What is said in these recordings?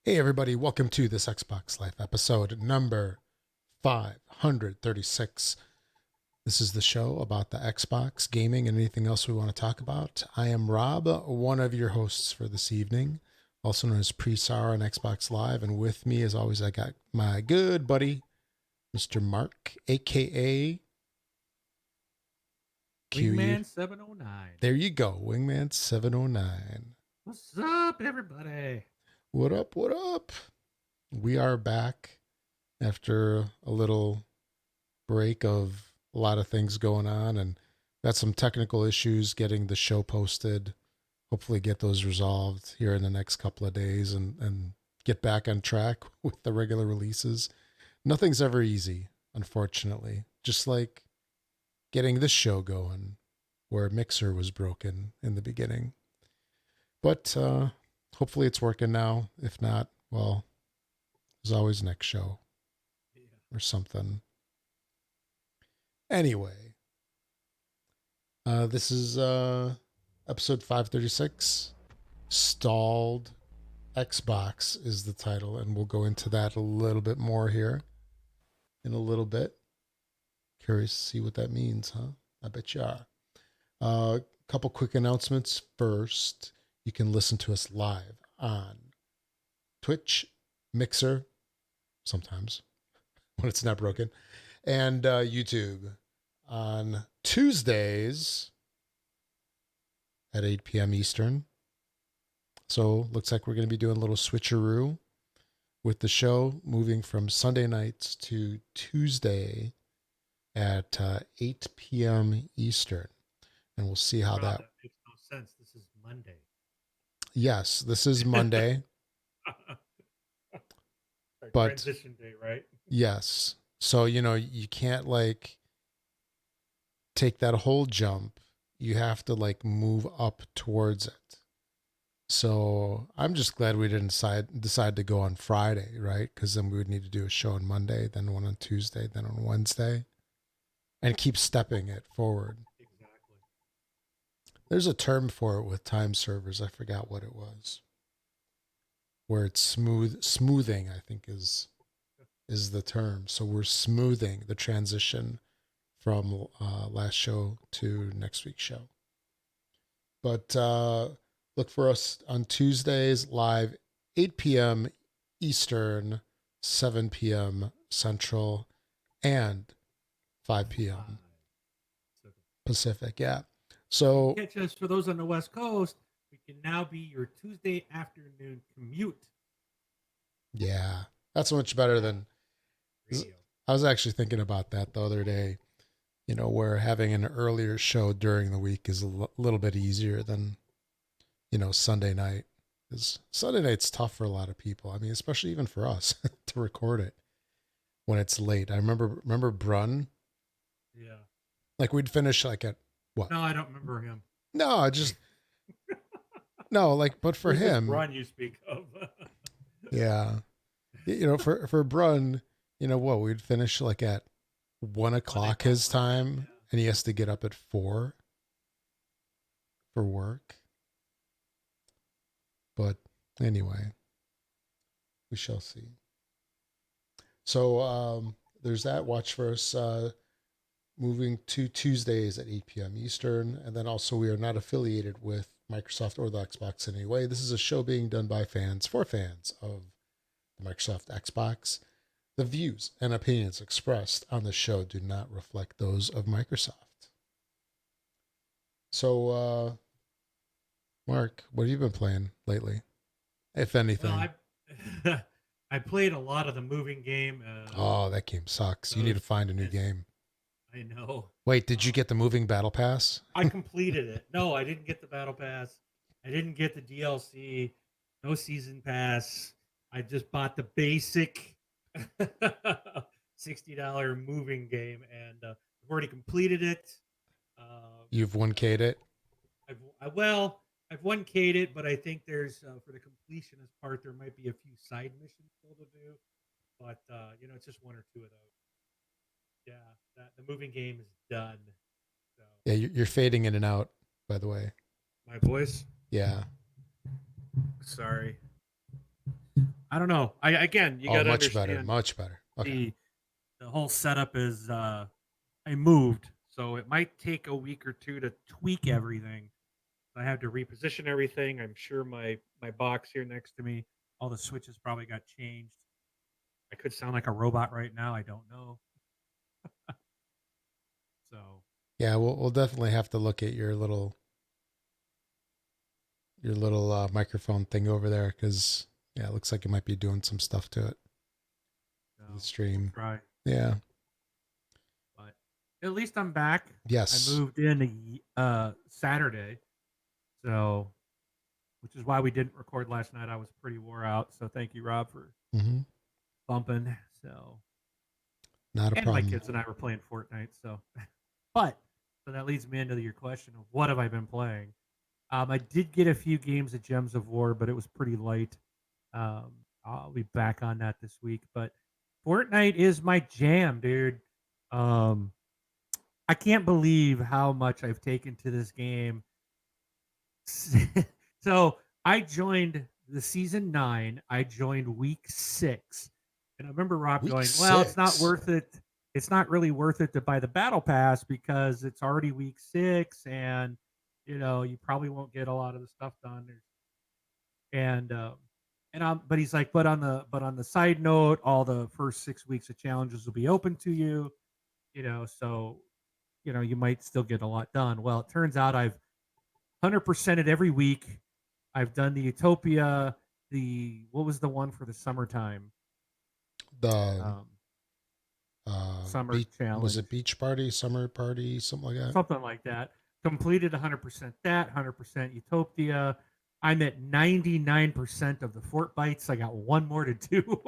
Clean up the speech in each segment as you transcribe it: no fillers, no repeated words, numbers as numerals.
Hey, everybody, welcome to this Xbox Life episode number 536. This is the show about the Xbox, gaming, and anything else we want to talk about. I am Rob, one of your hosts for this evening, also known as Pre-Sar on Xbox Live. And with me, as always, I got my good buddy, Mr. Mark, aka Q. Wingman 709. There you go, Wingman 709. What's up, everybody? What up? What up? We are back after a little break of a lot of things going on and got some technical issues getting the show posted. Hopefully get those resolved here in the next couple of days and get back on track with the regular releases. Nothing's ever easy, unfortunately. Just like getting this show going where Mixer was broken in the beginning. But hopefully it's working now. If not, well, there's always next show Yeah. or something. Anyway, this is episode 536. Stalled Xbox is the title, and we'll go into that a little bit more here in a little bit. Curious to see what that means, huh? I bet you are. A couple quick announcements first. You can listen to us live on Twitch, Mixer, sometimes when it's not broken, and YouTube on Tuesdays at 8 p.m. Eastern. So looks like we're going to be doing a little switcheroo with the show, moving from Sunday nights to Tuesday at 8 p.m. Eastern. And we'll see how Rob, that. that makes no sense. This is Monday. Yes, this is Monday, Our but transition day, right? yes. So, you can't like take that whole jump. You have to like move up towards it. So I'm just glad we didn't decide to go on Friday, right? Because then we would need to do a show on Monday, then one on Tuesday, then on Wednesday, and keep stepping it forward. Exactly. There's a term for it with time servers. I forgot what it was. Where it's smoothing, I think is the term. So we're smoothing the transition from last show to next week's show. But look for us on Tuesdays live, 8 p.m. Eastern, 7 p.m. Central, and 5 p.m. So Pacific. Yeah. you So, can catch us for those on the West Coast. We can now be your Tuesday afternoon commute. yeah, that's much better than. Radio. I was actually thinking about that the other day, where having an earlier show during the week is a little bit easier than, Sunday night. Because Sunday night's tough for a lot of people. I mean, especially even for us to record it when it's late. I remember Brun, Yeah. like we'd finish like at what? No, I don't remember him. No, just no, like but for Who's this him, Braun you speak of? yeah. For Brun, what, we'd finish like at 1 o'clock his time Yeah. and he has to get up at 4 for work. But anyway, we shall see. So there's that. Watch for us moving to Tuesdays at 8 p.m. Eastern. And then also, we are not affiliated with Microsoft or the Xbox in any way. This is a show being done by fans for fans of the Microsoft Xbox. The views and opinions expressed on the show do not reflect those of Microsoft. So, Mark, what have you been playing lately, if Well, anything? I played a lot of the moving game. Oh, that game sucks. You need to Those find a new yes, game. I know. Wait, did you Um, get the moving battle pass? I completed it. No, I didn't get the battle pass. I didn't get the DLC. No season pass. I just bought the basic $60 moving game, and I've already completed it. Uh, You've 1K'd it? well, I've 1K'd it, but I think there's for the completionist part, there might be a few side missions still to do. But it's just one or two of those. Yeah, the moving game is done. So Yeah, you're fading in and out, by the way. my voice. Yeah. Sorry. I don't know. Again, you Oh, got to much better, understand much better. Okay. the the whole setup is I moved, so it might take a week or two to tweak everything. I have to reposition everything. I'm sure my box here next to me, all the switches probably got changed. I could sound like a robot right now. I don't know. So Yeah, we'll definitely have to look at your little microphone thing over there because yeah, it looks like it might be doing some stuff to it. so The we'll stream. try. Yeah. But at least I'm back. I Yes. moved in Saturday, so which is why we didn't record last night. I was pretty wore out. So thank you, Rob, for Mm-hmm. bumping. So Not a and my problem. kids and I were playing Fortnite. So, but so that leads me into your question of what have I been playing. I did get a few games of Gems of War, but it was pretty light. Um, I'll be back on that this week. But Fortnite is my jam, dude. Um, I can't believe how much I've taken to this game. So I joined the season 9. I joined week 6, and I remember Rob Week going, "Well, it's not 6. worth it. It's not really worth it to buy the battle pass because it's already week 6, and you probably won't get a lot of the stuff done." And but he's like, but on the side note, all the first 6 weeks of challenges will be open to you, so you might still get a lot done. Well, it turns out I've 100%ed every week. I've done the Utopia, the what was the one for the summertime The um, summer beach, was challenge, it beach party, summer party, something like that? something like that. Completed 100% that, 100% Utopia. I'm at 99% of the fort bites. I got one more to do.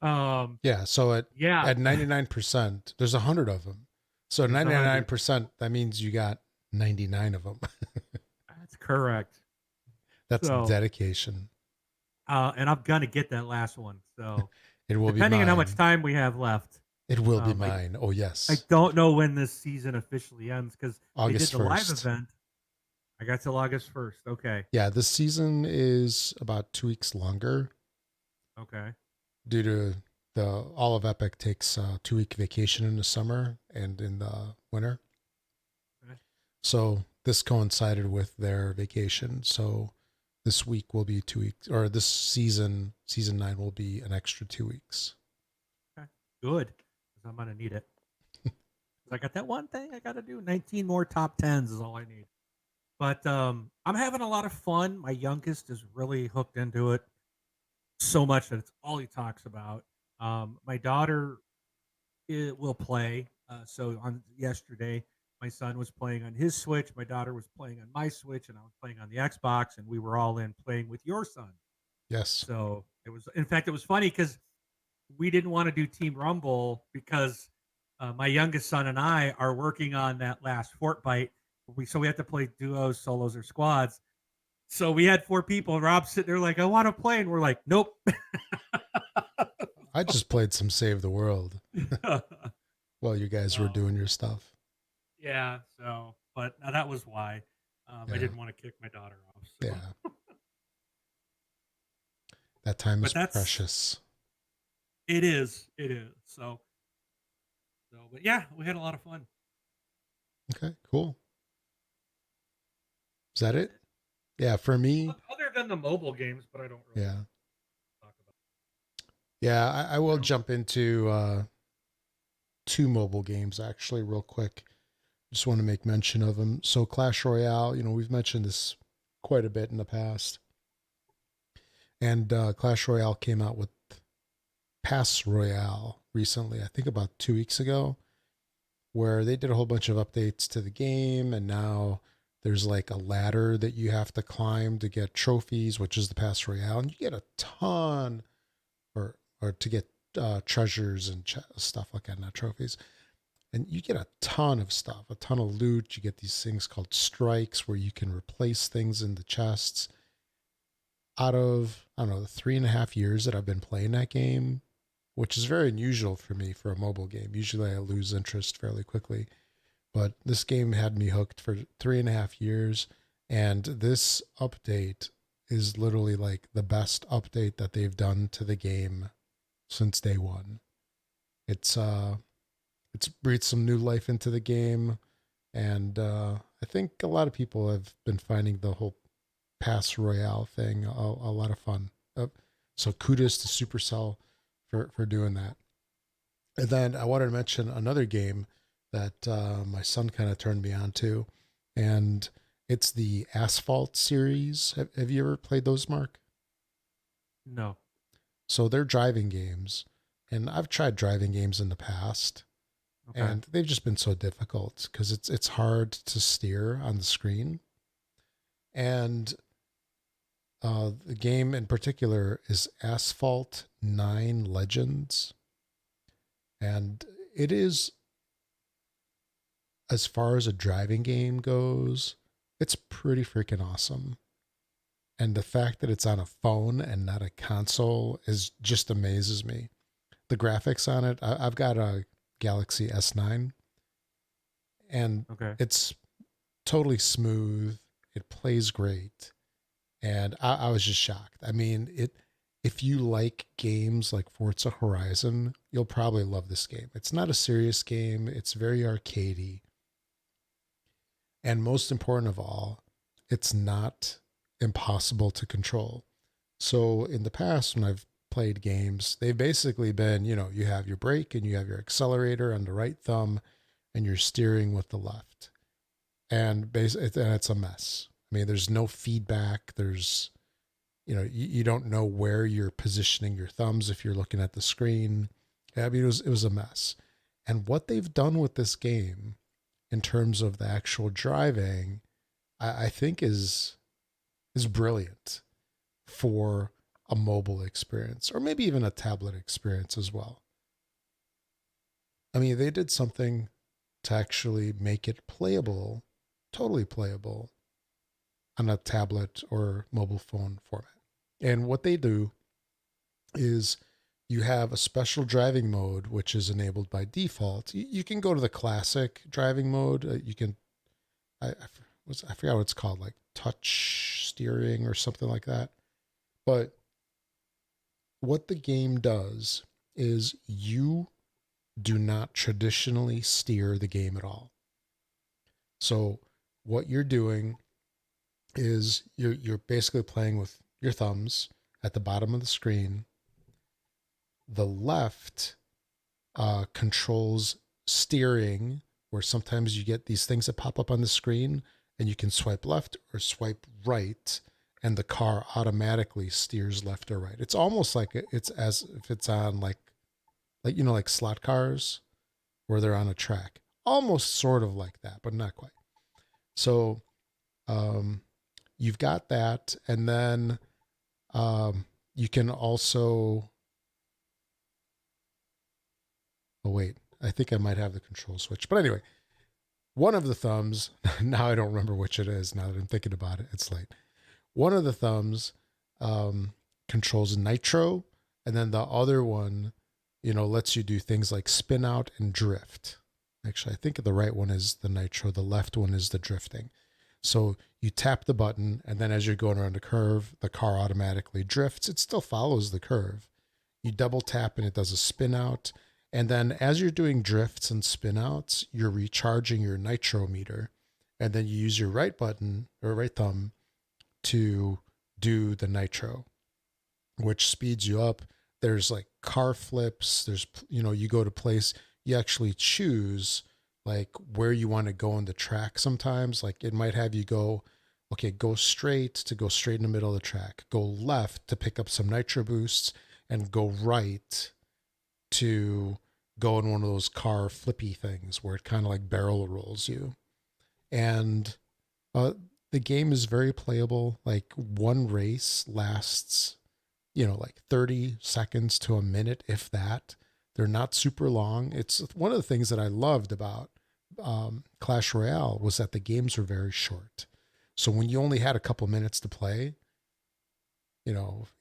um, Yeah, so yeah, at 99%, there's 100 of them. So there's 100. 99%, that means you got 99 of them. That's correct. That's So, dedication. and I'm gonna get that last one. So, It will be depending on how much mine. time we have left, It will be I mine. Oh, I yes. don't know when this season officially ends because they did August the live 1st. event. I got till August 1st. Okay. Yeah, this season is about 2 weeks longer Okay. due to the all of Epic takes a 2 week vacation in the summer and in the winter. Okay. So this coincided with their vacation. So this week will be 2 weeks, or this season 9 will be an extra 2 weeks. Okay. Good. Because I'm gonna need it. 'Cause I got that one thing I got to do. 19 more top tens is all I need. But I'm having a lot of fun. My youngest is really hooked into it so much that it's all he talks about. My daughter will play. So on yesterday, my son was playing on his Switch, my daughter was playing on my Switch, and I was playing on the Xbox, and we were all in playing with your son. Yes. So in fact, it was funny because we didn't want to do Team Rumble because my youngest son and I are working on that last fort bite. So we had to play duos, solos, or squads. So we had 4 people, and Rob's sitting there like, "I want to play," and we're like, "Nope." I just played some Save the World while you guys were So doing your stuff. yeah, but that was why I Yeah. didn't want to kick my daughter off. So, Yeah. That time is but that's precious. it is. But yeah, we had a lot of fun. Okay, cool. Is that That's it? it. Yeah, for me, Other than the mobile games, but I don't really yeah. talk about. Yeah, I will You know, jump into two mobile games actually real quick. Just want to make mention of them. So Clash Royale, we've mentioned this quite a bit in the past. And Clash Royale came out with Pass Royale recently, I think about 2 weeks ago, where they did a whole bunch of updates to the game. And now there's like a ladder that you have to climb to get trophies, which is the Pass Royale. And you get a ton, or to get treasures and stuff like that, not trophies. And you get a ton of stuff, a ton of loot. You get these things called strikes where you can replace things in the chests. Out of, I don't know, the 3.5 years that I've been playing that game, which is very unusual for me for a mobile game. Usually I lose interest fairly quickly. But this game had me hooked for 3.5 years. And this update is literally like the best update that they've done to the game since day one. It's it's breathed some new life into the game, and I think a lot of people have been finding the whole pass royale thing a lot of fun. So kudos to Supercell for doing that. And then I wanted to mention another game that my son kind of turned me on to, and it's the Asphalt series. Have you ever played those, Mark? No. So they're driving games, and I've tried driving games in the past, Okay. and they've just been so difficult because it's hard to steer on the screen. And the game in particular is Asphalt 9 Legends, and it is, as far as a driving game goes, it's pretty freaking awesome. And the fact that it's on a phone and not a console is just amazes me. The graphics on it, I've got a Galaxy S9, and Okay. it's totally smooth. It plays great, and I was just shocked. I mean, it. If you like games like Forza Horizon, you'll probably love this game. It's not a serious game. It's very arcadey, and most important of all, it's not impossible to control. So in the past, when I've played games, they've basically been, you have your brake and you have your accelerator on the right thumb, and you're steering with the left, and it's a mess. I mean, there's no feedback. There's, you don't know where you're positioning your thumbs if you're looking at the screen. I mean, it was a mess. And what they've done with this game in terms of the actual driving, I think is brilliant for a mobile experience, or maybe even a tablet experience as well. I mean, they did something to actually make it playable, totally playable on a tablet or mobile phone format. And what they do is you have a special driving mode, which is enabled by default. You can go to the classic driving mode. You can, I forgot what it's called, like touch steering or something like that. But what the game does is you do not traditionally steer the game at all. So what you're doing is you're basically playing with your thumbs at the bottom of the screen. The left controls steering, where sometimes you get these things that pop up on the screen and you can swipe left or swipe right, and the car automatically steers left or right. It's almost like it's as if it's on like slot cars where they're on a track. Almost sort of like that, but not quite. So um, you've got that, and then you can also. Oh wait, I think I might have the control switch. But anyway, one of the thumbs. Now I don't remember which it is. Now that I'm thinking about it, it's late. One of the thumbs um, controls nitro, and then the other one, lets you do things like spin out and drift. Actually, I think the right one is the nitro. The left one is the drifting. So you tap the button, and then as you're going around a curve, the car automatically drifts. It still follows the curve. You double tap, and it does a spin out. And then as you're doing drifts and spin outs, you're recharging your nitro meter. And then you use your right button or right thumb to do the nitro, which speeds you up. There's like car flips. There's, you go to place, you actually choose like where you want to go on the track sometimes. Like it might have you go, okay, go straight in the middle of the track, go left to pick up some nitro boosts, and go right to go in one of those car flippy things where it kind of like barrel rolls you. And the game is very playable. Like one race lasts, like 30 seconds to a minute, if that. They're not super long. It's one of the things that I loved about Clash Royale was that the games were very short. So when you only had a couple minutes to play,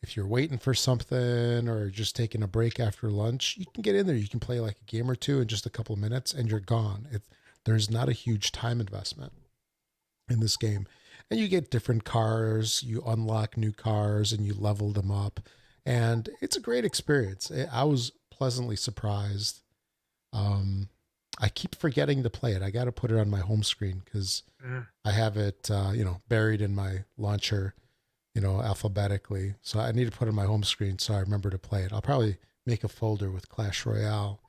if you're waiting for something or just taking a break after lunch, you can get in there. You can play like a game or two in just a couple minutes and you're gone. There's not a huge time investment in this game. and you get different cars, you unlock new cars, and you level them up, and it's a great experience. I was pleasantly surprised. Um, I keep forgetting to play it. I got to put it on my home screen because Uh, I have it, buried in my launcher, alphabetically. So I need to put it on my home screen so I remember to play it. I'll probably make a folder with Clash Royale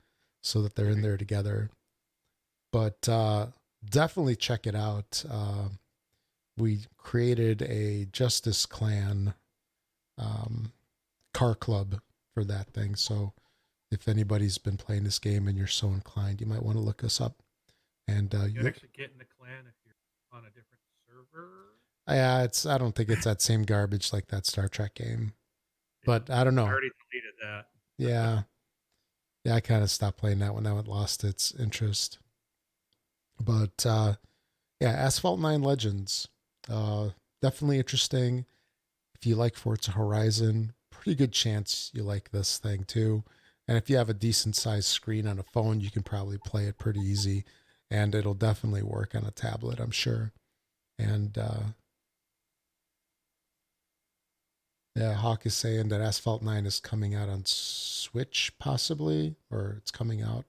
so that they're in there together. But definitely check it out. We created a Justice Clan um, car club for that thing. So if anybody's been playing this game and you're so inclined, you might want to look us up. And you you'll, actually get in the clan if you're on a different server. yeah, I don't think it's that same garbage like that Star Trek game, Yeah, but I don't I know. already deleted that. Yeah, yeah, I kind of stopped playing that when that lost its interest. But yeah, Asphalt 9 Legends, uh, definitely interesting. If you like Forza Horizon, pretty good chance you like this thing too. And if you have a decent sized screen on a phone, you can probably play it pretty easy. And it'll definitely work on a tablet, I'm sure. And yeah, Hawk is saying that Asphalt 9 is coming out on Switch, possibly, or it's coming out,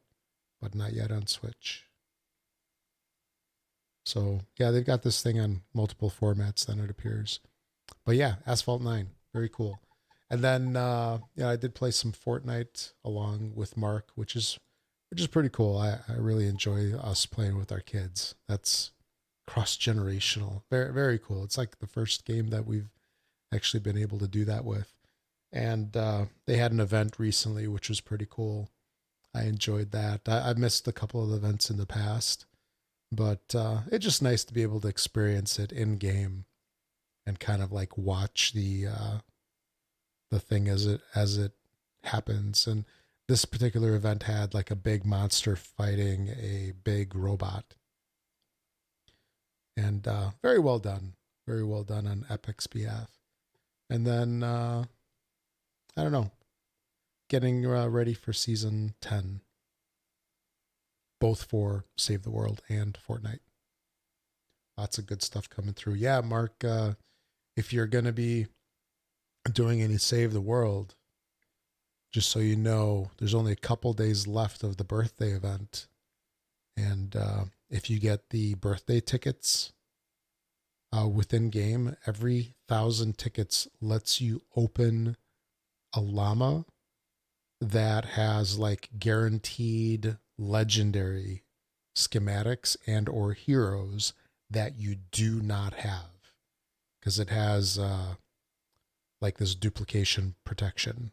but not yet on Switch. So yeah, they've got this thing on multiple formats, then it appears. But yeah, Asphalt 9, very cool. And then yeah, I did play some Fortnite along with Mark, which is pretty cool. I really enjoy us playing with our kids. That's cross generational. Very very cool. It's like the first game that we've actually been able to do that with. And they had an event recently, which was pretty cool. I enjoyed that. I missed a couple of events in the past, but it's just nice to be able to experience it in game and kind of like watch the thing as it happens. And this particular event had like a big monster fighting a big robot, and very well done on Epic's behalf. And then I don't know, getting ready for season 10, both for Save the World and Fortnite. Lots of good stuff coming through. Yeah, Mark, if you're gonna be doing any Save the World, just so you know, there's only a couple days left of the birthday event. And if you get the birthday tickets within game, every 1,000 tickets lets you open a llama that has like guaranteed legendary schematics and or heroes that you do not have, because it has like this duplication protection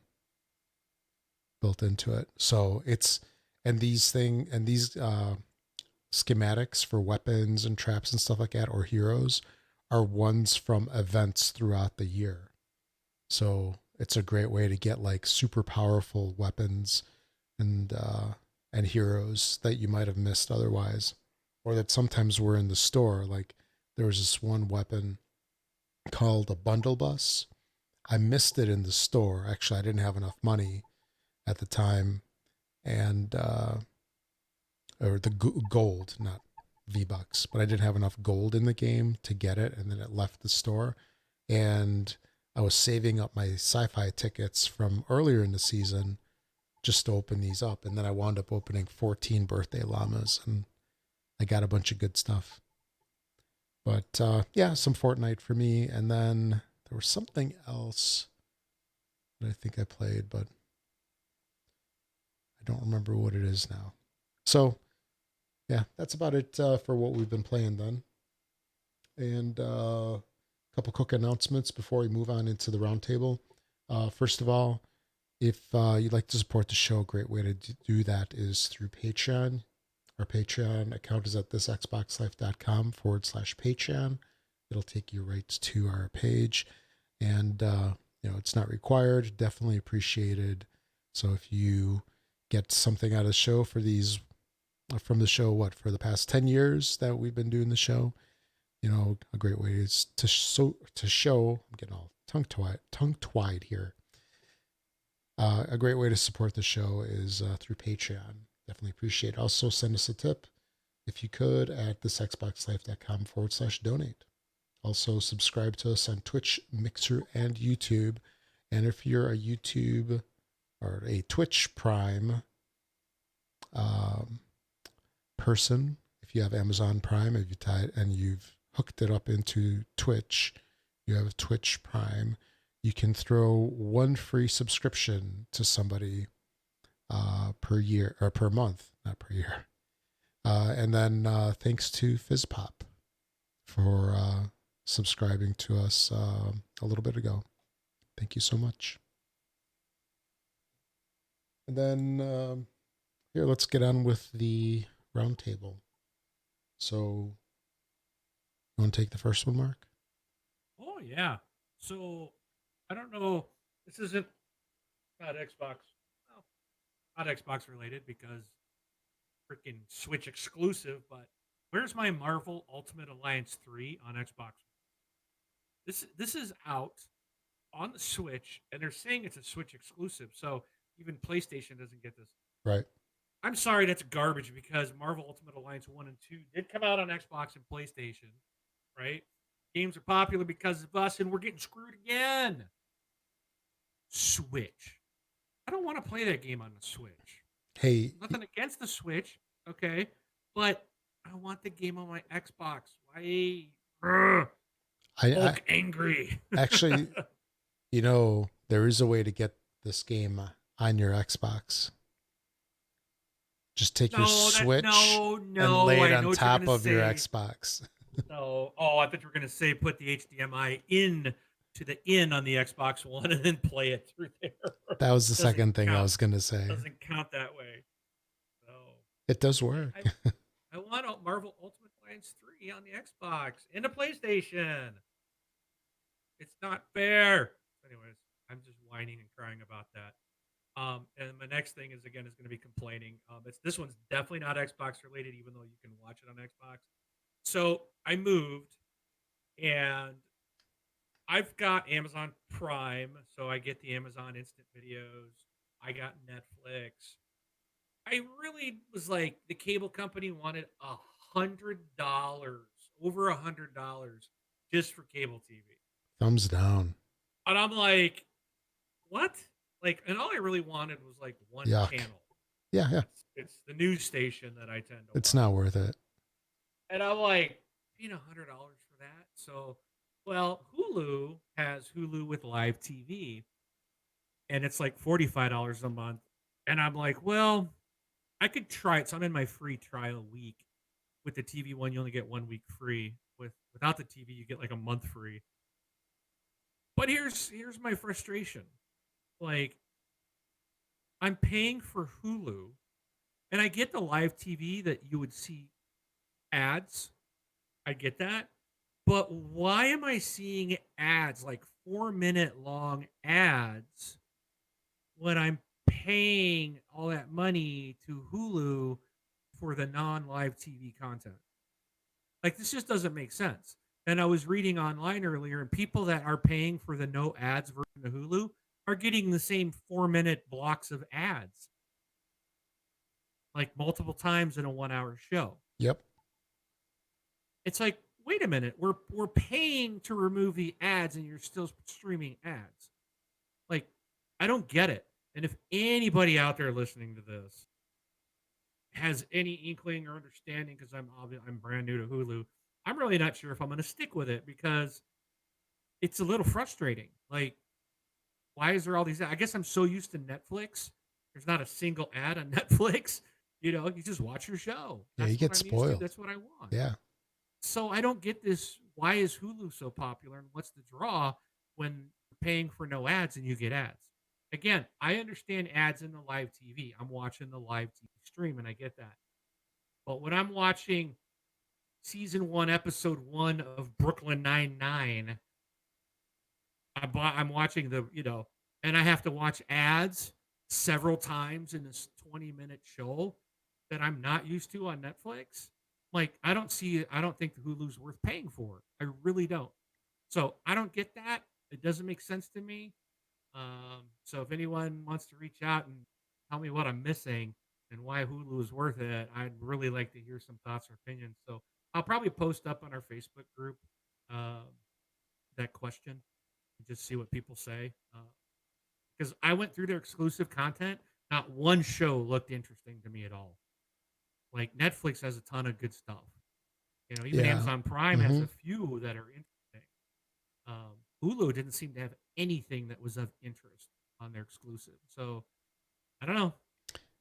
built into it. So it's and these schematics for weapons and traps and stuff like that or heroes are ones from events throughout the year. So it's a great way to get like super powerful weapons and heroes that you might have missed otherwise, or that sometimes were in the store. Like there was this one weapon called a bundle bus. I missed it in the store. Actually, I didn't have enough money at the time, and or the gold, not V-Bucks, but I didn't have enough gold in the game to get it, and then it left the store. And I was saving up my sci-fi tickets from earlier in the season just to open these up, and then I wound up opening 14 birthday llamas, and I got a bunch of good stuff. But yeah, some Fortnite for me, and then there was something else that I think I played, but I don't remember what it is now. So yeah, that's about it for what we've been playing then. And a couple quick announcements before we move on into the roundtable. First of all, if you'd like to support the show, a great way to do that is through Patreon. Our Patreon account is at thisxboxlife.com/Patreon. It'll take you right to our page. And, it's not required, definitely appreciated. So if you get something out of the show for these, from the show, for the past 10 years that we've been doing the show, a great way is to show, I'm getting all tongue-tied here. A great way to support the show is through Patreon. Definitely appreciate it. Also, send us a tip if you could at thisxboxlife.com/donate. Also, subscribe to us on Twitch, Mixer, and YouTube. And if you're a YouTube or a Twitch Prime um, person, if you have Amazon Prime, if you tie and you've hooked it up into Twitch, you have Twitch Prime, you can throw one free subscription to somebody per year or per month, not per year. And then thanks to FizzPop for subscribing to us a little bit ago. Thank you so much. And then here, let's get on with the roundtable. So, you want to take the first one, Mark? Oh yeah. So I don't know. This isn't not Xbox. Well, not Xbox related because freaking Switch exclusive. But where's my Marvel Ultimate Alliance 3 on Xbox? This is out on the Switch, and they're saying it's a Switch exclusive. So even PlayStation doesn't get this. Right. I'm sorry, that's garbage because Marvel Ultimate Alliance 1 and 2 did come out on Xbox and PlayStation, right? Games are popular because of us, and we're getting screwed again. Switch. I don't want to play that game on the Switch. Hey, Nothing against the Switch, okay? But I want the game on my Xbox. Why? Hulk angry. Actually, there is a way to get this game on your Xbox. Just take your Switch and lay it on top of your Xbox. No. Oh, I thought you were going to say put the HDMI in to the in on the Xbox One and then play it through there. That was the second thing I was going to say. Doesn't count that way. No. It does work. I want Marvel Ultimate Alliance 3 on the Xbox and the PlayStation. It's not fair. Anyways, I'm just whining and crying about that. And my next thing is going to be complaining. This one's definitely not Xbox related, even though you can watch it on Xbox. So I moved, and I've got Amazon Prime, so I get the Amazon Instant Videos. I got Netflix. I really was like, the cable company wanted $100, over $100, just for cable TV. Thumbs down. And I'm like, what? Like, and all I really wanted was like one channel. Yeah. It's the news station that I tend to. It's not worth it. And I'm like, paying $100 for that. So, well, Hulu has Hulu with live TV, and it's like $45 a month. And I'm like, well, I could try it. So I'm in my free trial week. With the TV one, you only get 1 week free. Without the TV, you get like a month free. But here's my frustration. Like, I'm paying for Hulu, and I get the live TV that you would see ads. I get that. But why am I seeing ads, like 4-minute long ads, when I'm paying all that money to Hulu for the non-live TV content? Like, this just doesn't make sense. And I was reading online earlier, and people that are paying for the no ads version of Hulu are getting the same 4-minute blocks of ads, like multiple times in a 1-hour show. Yep. It's like, wait a minute, we're paying to remove the ads, and you're still streaming ads. Like, I don't get it. And if anybody out there listening to this has any inkling or understanding, because I'm brand new to Hulu, I'm really not sure if I'm going to stick with it, because it's a little frustrating. Like, why is there all these? I guess I'm so used to Netflix. There's not a single ad on Netflix. You just watch your show. That's you get spoiled. That's what I want. Yeah. So I don't get this. Why is Hulu so popular, and what's the draw when you're paying for no ads and you get ads? Again, I understand ads in the live TV. I'm watching the live TV stream, and I get that. But when I'm watching season 1, episode 1 of Brooklyn Nine-Nine, I'm watching and I have to watch ads several times in this 20-minute show that I'm not used to on Netflix. Like, I don't think the Hulu's worth paying for. I really don't. So I don't get that. It doesn't make sense to me. So if anyone wants to reach out and tell me what I'm missing and why Hulu is worth it, I'd really like to hear some thoughts or opinions. So I'll probably post up on our Facebook group uh, that question and just see what people say. Because I went through their exclusive content, not one show looked interesting to me at all. Like Netflix has a ton of good stuff. Even Yeah. Amazon Prime has Hmm. a few that are interesting. Hulu didn't seem to have anything that was of interest on their exclusive. So I don't know.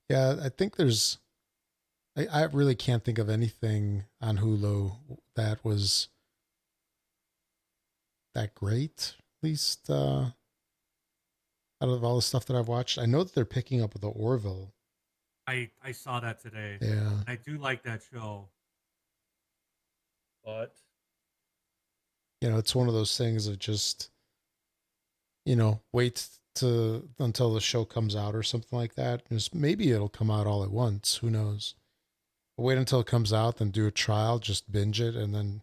Yeah, I think I really can't think of anything on Hulu that was that great. At least out of all the stuff that I've watched, I know that they're picking up the Orville. I saw that today. Yeah, I do like that show, but it's one of those things of just wait to until the show comes out or something like that. Just maybe it'll come out all at once. Who knows? Wait until it comes out, then do a trial, just binge it, and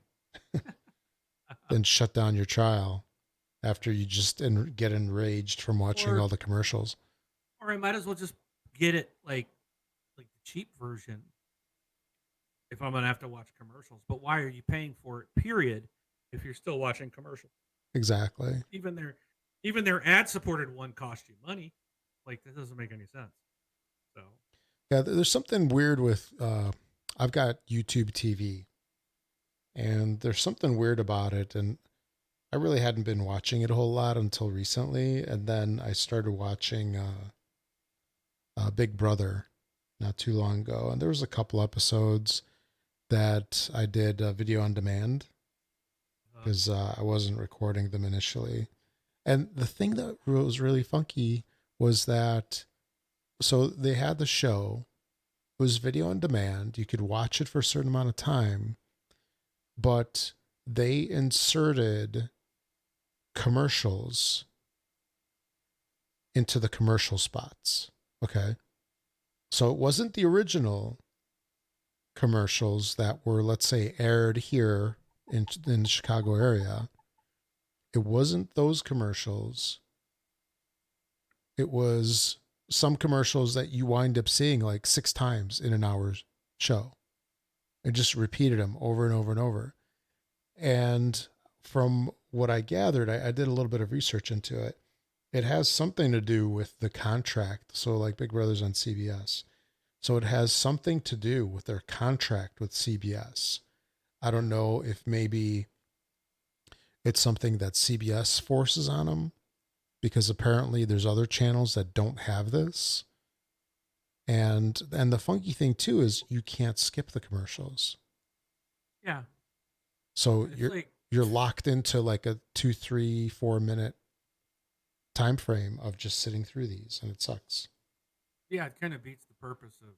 then shut down your trial after you just get enraged from watching or all the commercials. or I might as well just get it like the cheap version if I'm gonna have to watch commercials. But why are you paying for it? Period. If you're still watching commercials, Exactly. even their ad supported one cost you money. Like that doesn't make any sense. So Yeah, there's something weird with. I've got YouTube TV, and there's something weird about it, and I really hadn't been watching it a whole lot until recently, and then I started watching Big Brother not too long ago, and there was a couple episodes that I did video on demand uh, because I wasn't recording them initially. And the thing that was really funky was that so they had the show. It was video on demand. You could watch it for a certain amount of time, but they inserted commercials into the commercial spots. Okay. So it wasn't the original commercials that were, let's say, aired here in the Chicago area. It wasn't those commercials. It was some commercials that you wind up seeing like 6 times in an hour's show. And just repeated them over and over and over. And from what I gathered, I did a little bit of research into it. It has something to do with the contract. So, like Big Brother's on CBS. So, it has something to do with their contract with CBS. I yeah, don't know if maybe it's something that CBS forces on them because apparently there's other channels that don't have this. And the funky thing too is you can't skip the commercials. yeah. So It's you're locked into like a 2, 3, 4 minute time frame of just sitting through these, and it sucks. yeah, it kind of beats the purpose of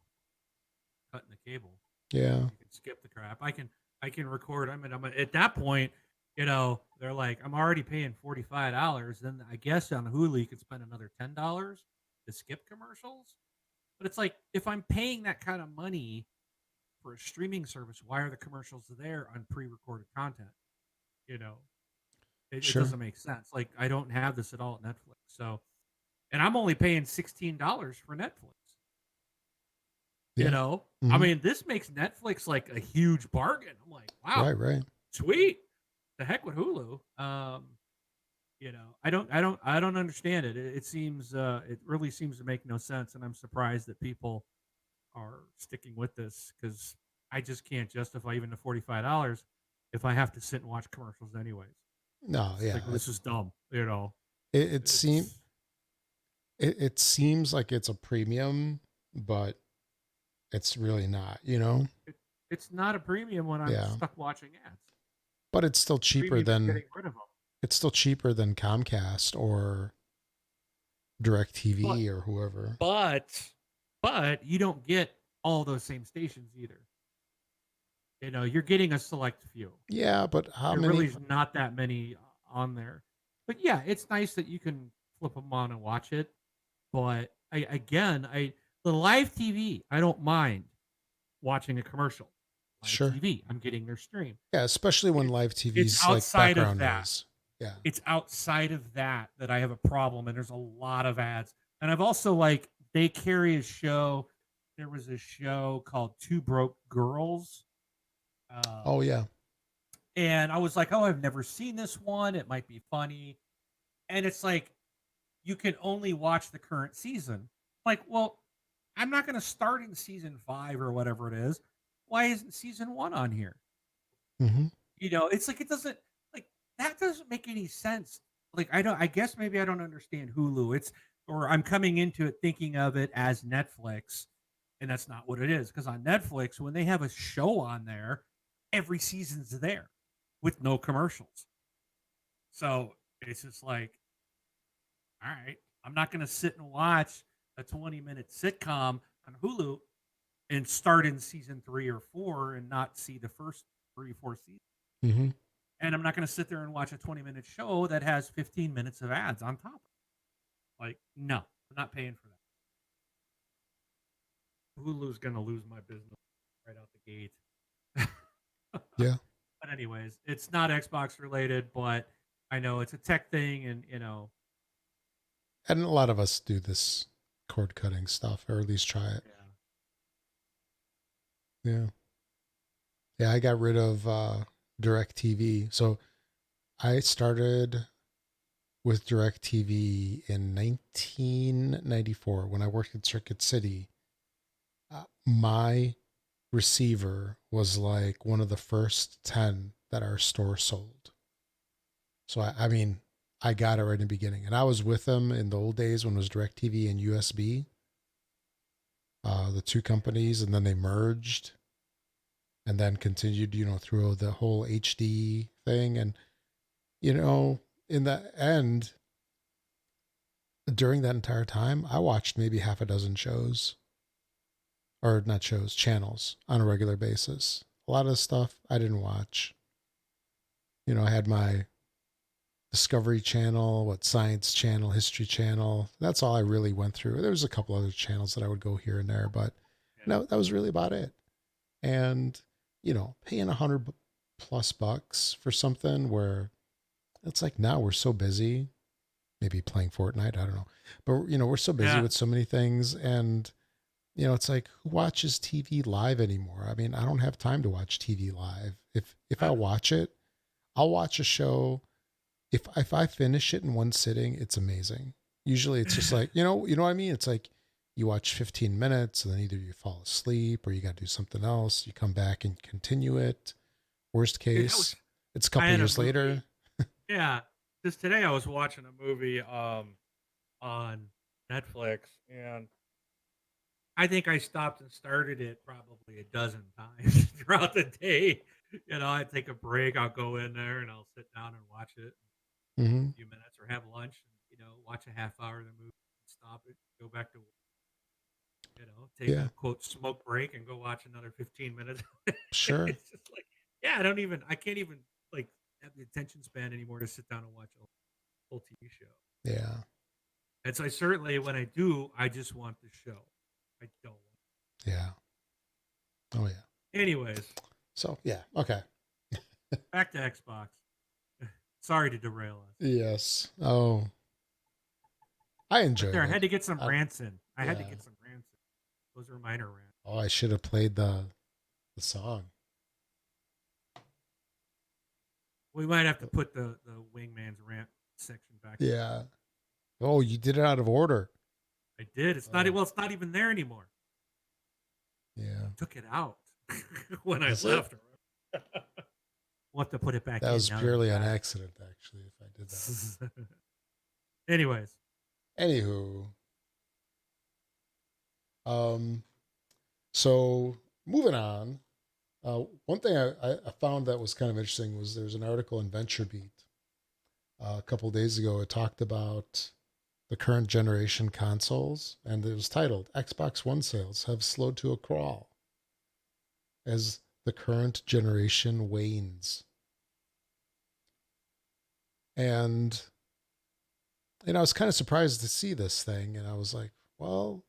cutting the cable. Yeah, You can skip the crap. I can record. I'm at that point. They're like, I'm already paying $45. Then I guess on Hulu you could spend another $10 to skip commercials. But it's like if I'm paying that kind of money for a streaming service, why are the commercials there on pre-recorded content? You know, it sure. doesn't make sense. Like I don't have this at all at Netflix. So, and I'm only paying $16 for Netflix. Yeah. I Hmm. mean, this makes Netflix like a huge bargain. I'm like, wow, Right, right. sweet. The heck with Hulu. I don't understand it. It seems, it really seems to make no sense, and I'm surprised that people are sticking with this because I just can't justify even the $45 if I have to sit and watch commercials anyways. No, It's yeah. like, well, this is dumb. It, it seem It's it seems like it's a premium, but it's really not. You know. it, it's not a premium when I'm Yeah, stuck watching ads. but it's still The cheaper premium is than getting rid of them. Comcast or But DirecTV or whoever. but but you don't get all those same stations either. You're getting a select few. Yeah, but how There many? really is not that many on there. But yeah, it's nice that you can flip them on and watch it. But the live TV, I don't mind watching a commercial. Live Sure. TV, I'm getting their stream. Yeah, especially when It's live it's TV's like outside of background that. noise. Yeah. It's outside of that I have a problem, and there's a lot of ads. And I've also like they carry a show. There was a show called Two Broke Girls. Um, Oh yeah. And I was like, oh, I've never seen this one. It might be funny. And it's like, you can only watch the current season. Like, well, I'm not going to start in season 5 or whatever it is. Why isn't season 1 on here? Mm-hmm. It's like, it doesn't, like, that doesn't make any sense. Like, I guess maybe I don't understand Hulu. Or I'm coming into it thinking of it as Netflix, and that's not what it is. Because on Netflix, when they have a show on there, every season's there with no commercials. So it's just like, all right, I'm not going to sit and watch a 20-minute sitcom on Hulu and start in season 3 or 4 and not see the first 3 or 4 seasons. Mm-hmm. And I'm not going to sit there and watch a 20-minute show that has 15 minutes of ads on top of it. Like, no, I'm not paying for that. Hulu's going to lose my business right out the gate. Yeah. But anyways, it's not Xbox related, but I know it's a tech thing, and And a lot of us do this cord cutting stuff, or at least try it. Yeah. Yeah, I got rid of DirecTV. So I started with DirecTV in 1994 when I worked at Circuit City. My receiver was like one of the first 10 that our store sold. So I mean, I got it right in the beginning, and I was with them in the old days when it was DirecTV and USB, the two companies, and then they merged, and then continued, through the whole HD thing, and in the end, during that entire time, I watched maybe half a dozen shows, or not shows, channels on a regular basis. A lot of the stuff I didn't watch. I had my Discovery Channel, Science Channel, History Channel. That's all I really went through. There was a couple other channels that I would go here and there, but no, that was really about it. And paying $100+ for something where it's like now we're so busy, maybe playing Fortnite, I don't know, but we're so busy with so many things, and it's like, who watches TV live anymore? I mean, I don't have time to watch TV live. If I watch it, I'll watch a show. If I finish it in one sitting, it's amazing. Usually it's just like, you know what I mean? It's like you watch 15 minutes and then either you fall asleep or you got to do something else. You come back and continue it. Worst case, it's a couple years later. Yeah. Just today I was watching a movie on Netflix, and I think I stopped and started it probably a dozen times throughout the day. I take a break, I'll go in there and I'll sit down and watch it Mm-hmm. a few minutes or have lunch and watch a half hour of the movie, stop it, go back to take Yeah, a quote smoke break and go watch another 15 minutes. sure. It's just like, yeah, I can't even like have the attention span anymore to sit down and watch a whole TV show. Yeah. And so I certainly, when I do, I just want the show. I don't want. Yeah. Oh yeah. Anyways, So yeah. Okay. back to Xbox. Sorry to derail us. Yes. Oh, I enjoyed But I it. had to get some rants in. I had to yeah. get some rants in. Those are minor rants. Oh, I should have played the song. We might have to put the Wingman's rant section back. Yeah. Oh, you did it out of order. I did. It's not. Well, it's not even there anymore. Yeah. I took it out when I left. We'll have to put it back in. That was purely an accident, actually, if I did that. Anyways. Anywho. So moving on. One thing I found that was kind of interesting was there's an article in VentureBeat a couple of days ago. It talked about the current generation consoles, and it was titled Xbox One sales have slowed to a crawl as the current generation wanes. And I was kind of surprised to see this thing, and I was like, well,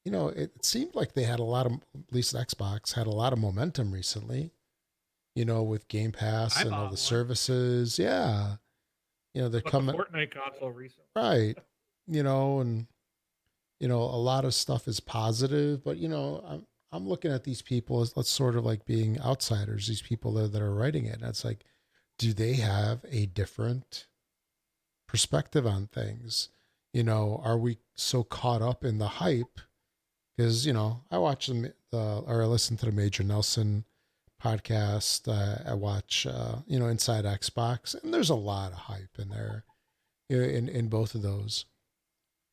it seemed like they had a lot of, at least Xbox had a lot of momentum recently, with Game Pass and all the services. Yeah. They're coming. The Fortnite console recently. Right. And, a lot of stuff is positive, but, I'm looking at these people as let's sort of like being outsiders, these people that are writing it. And it's like, do they have a different perspective on things? Are we so caught up in the hype? Because I watch or I listen to the Major Nelson podcast. I watch Inside Xbox, and there's a lot of hype in there in both of those.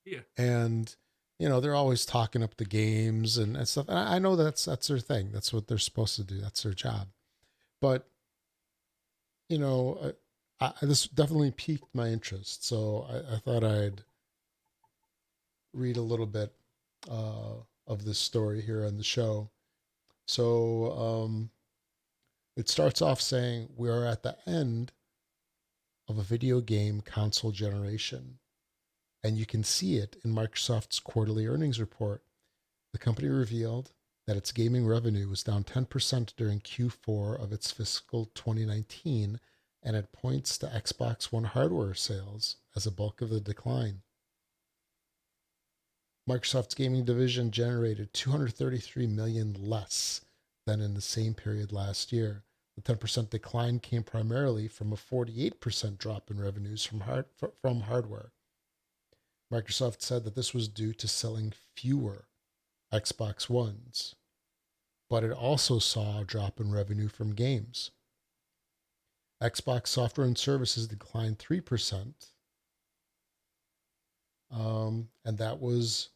Yeah. And they're always talking up the games and stuff. And I know that's their thing. That's what they're supposed to do. That's their job. But you know, this definitely piqued my interest. So I thought I'd read a little bit of this story here on the show. So it starts off saying we are at the end of a video game console generation, and you can see it in Microsoft's quarterly earnings report. The company revealed that its gaming revenue was down 10% during Q4 of its fiscal 2019, and it points to Xbox One hardware sales as a bulk of the decline. Microsoft's gaming division generated 233 million less than in the same period last year. The 10% decline came primarily from a 48% drop in revenues from hardware. Microsoft said that this was due to selling fewer Xbox Ones, but it also saw a drop in revenue from games. Xbox software and services declined 3%, and that was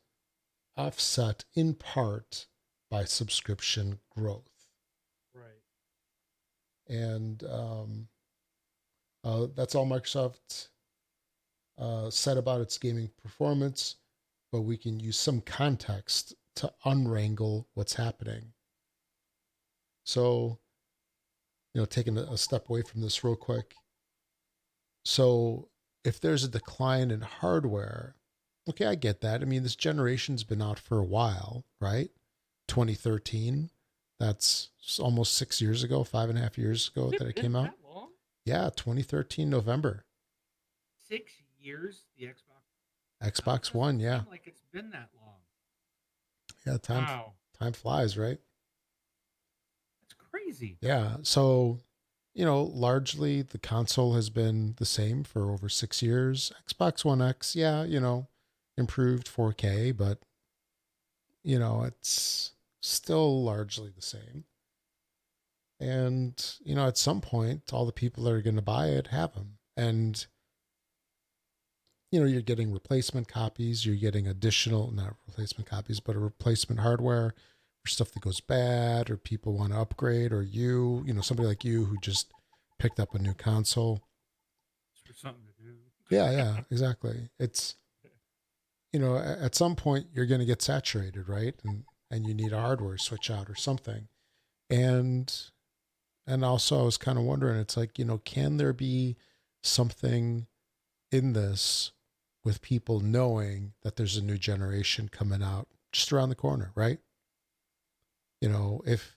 offset in part by subscription growth. Right. And that's all Microsoft said about its gaming performance, but we can use some context to unwrangle what's happening. So, taking a step away from this real quick. So, if there's a decline in hardware, okay, I get that. I mean, this generation's been out for a while, right? 2013. That's almost 6 years ago, 5.5 years ago Has that it it been came out. that long? Yeah, 2013 November. 6 years, the Xbox. No, it Xbox doesn't One, yeah. seem like it's been that long. Yeah, Wow. time flies, right? That's crazy. Yeah. So, largely the console has been the same for over 6 years. Xbox One X, yeah, improved 4K, but it's still largely the same. And, at some point, all the people that are going to buy it have them. And, you're getting replacement copies, you're getting additional, not replacement copies, but a replacement hardware for stuff that goes bad or people want to upgrade, or somebody like you who just picked up a new console. It's for something to do. Yeah, exactly. It's, at some point you're going to get saturated, right? And you need a hardware switch out or something. And also I was kind of wondering, it's like, can there be something in this with people knowing that there's a new generation coming out just around the corner, right? If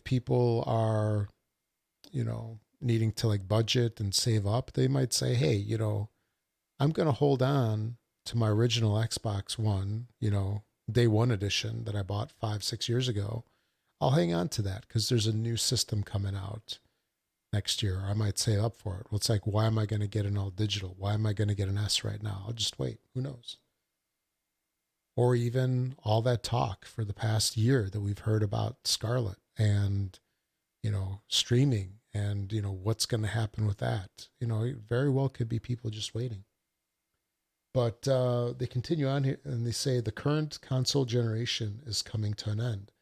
people are, needing to like budget and save up, they might say, hey, I'm going to hold on to my original Xbox One, day one edition that I bought 5, 6 years ago. I'll hang on to that because there's a new system coming out next year. I might save up for it. Well, it's like, why am I going to get an all digital? Why am I going to get an S right now? I'll just wait. Who knows? Or even all that talk for the past year that we've heard about Scarlet and, streaming and, what's going to happen with that. It very well could be people just waiting. But they continue on here and they say the current console generation is coming to an end.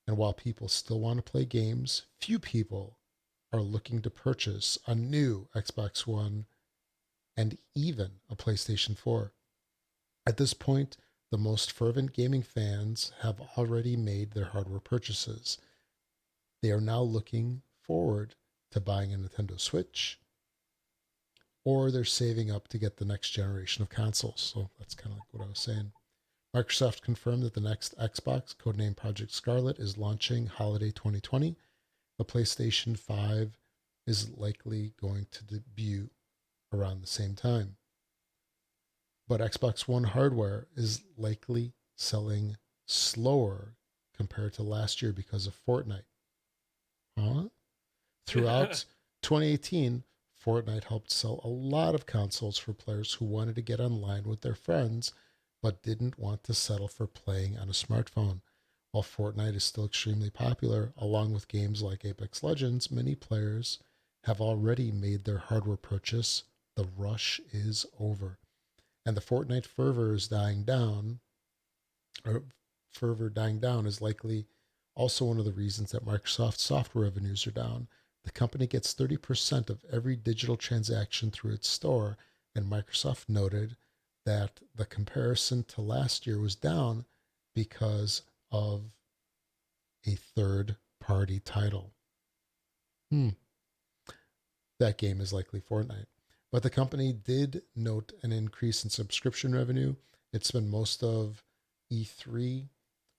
And while people still want to play games, few people are looking to purchase a new Xbox One and even a PlayStation 4. At this point, the most fervent gaming fans have already made their hardware purchases. They are now looking forward to buying a Nintendo Switch, or they're saving up to get the next generation of consoles. So that's kind of like what I was saying. Microsoft confirmed that the next Xbox, codenamed Project Scarlet, is launching holiday 2020. The PlayStation 5 is likely going to debut around the same time. But Xbox One hardware is likely selling slower compared to last year because of Fortnite. Huh? Throughout 2018, Fortnite helped sell a lot of consoles for players who wanted to get online with their friends but didn't want to settle for playing on a smartphone. While Fortnite is still extremely popular, along with games like Apex Legends, many players have already made their hardware purchase. The rush is over. And the Fortnite fervor dying down is likely also one of the reasons that Microsoft's software revenues are down. The company gets 30% of every digital transaction through its store, and Microsoft noted that the comparison to last year was down because of a third party title. That game is likely Fortnite. But the company did note an increase in subscription revenue. It spent most of E3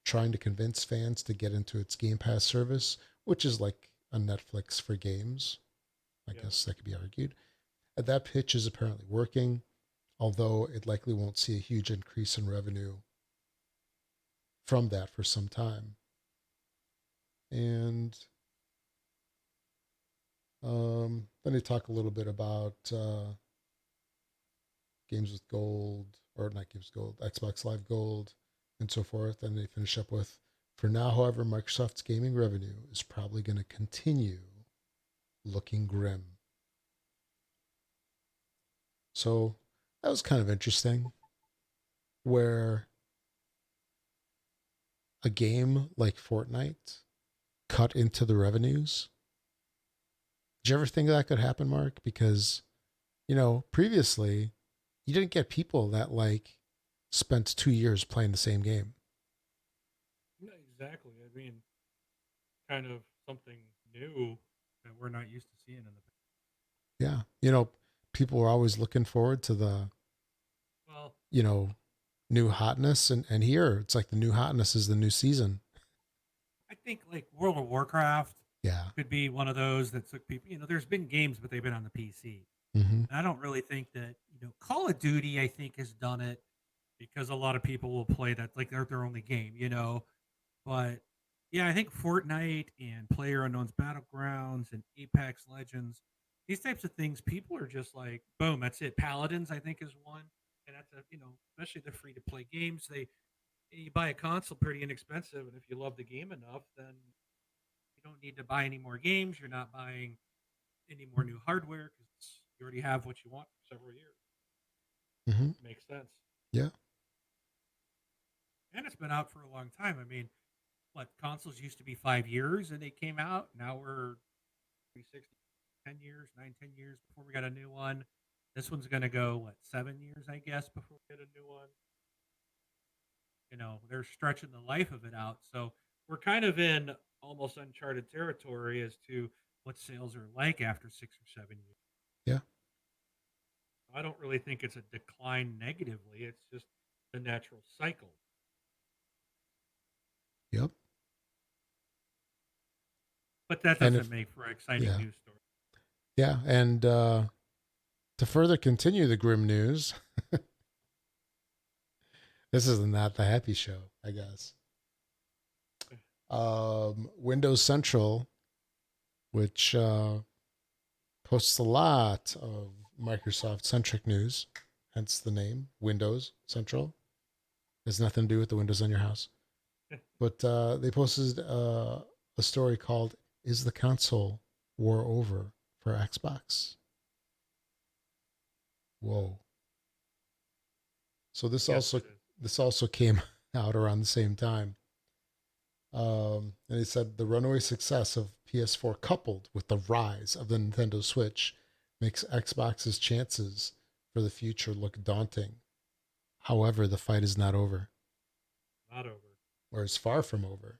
trying to convince fans to get into its Game Pass service, which is like a Netflix for games. I Yeah. guess that could be argued. And that pitch is apparently working, although it likely won't see a huge increase in revenue from that for some time. And then they talk a little bit about games with gold, or not games with gold, Xbox Live Gold, and so forth. And they finish up with, for now, however, Microsoft's gaming revenue is probably going to continue looking grim. So that was kind of interesting, where a game like Fortnite cut into the revenues. Did you ever think that could happen, Mark? Because, previously, you didn't get people that like spent 2 years playing the same game. Yeah, exactly. I mean, kind of something new that we're not used to seeing in the past. Yeah. People were always looking forward to the, Well, you know, new hotness. And here it's like the new hotness is the new season. I think like World of Warcraft Yeah. could be one of those that took people. There's been games, but they've been on the PC. Mm-hmm. And I don't really think that Call of Duty. I think has done it because a lot of people will play that like they're their only game. But yeah, I think Fortnite and Player Unknown's Battlegrounds and Apex Legends, these types of things, people are just like, boom, that's it. Paladins, I think, is one, and that's especially the free to play games. You buy a console pretty inexpensive, and if you love the game enough, then you don't need to buy any more games. You're not buying any more new hardware because you already have what you want for several years. Mm-hmm. Makes sense, Yeah. and it's been out for a long time. I mean, what consoles used to be 5 years and they came out. Now we're 360, 10 years, 9, 10 years before we got a new one. This one's going to go, 7 years, I guess, before we get a new one. They're stretching the life of it out. So we're kind of in almost uncharted territory as to what sales are like after 6 or 7 years. Yeah. I don't really think it's a decline negatively. It's just the natural cycle. Yep. But that And doesn't if, make for an exciting yeah. news story. Yeah. And to further continue the grim news, this is not the happy show, I guess. Windows Central, which posts a lot of Microsoft centric news, hence the name Windows Central. Has nothing to do with the windows on your house. But they posted a story called "Is the Console War Over for Xbox?" Whoa! So this Yes, also it is. this also came out around the same time. And he said the runaway success of PS4 coupled with the rise of the Nintendo Switch makes Xbox's chances for the future look daunting. However, the fight is not over, Not over. or is far from over.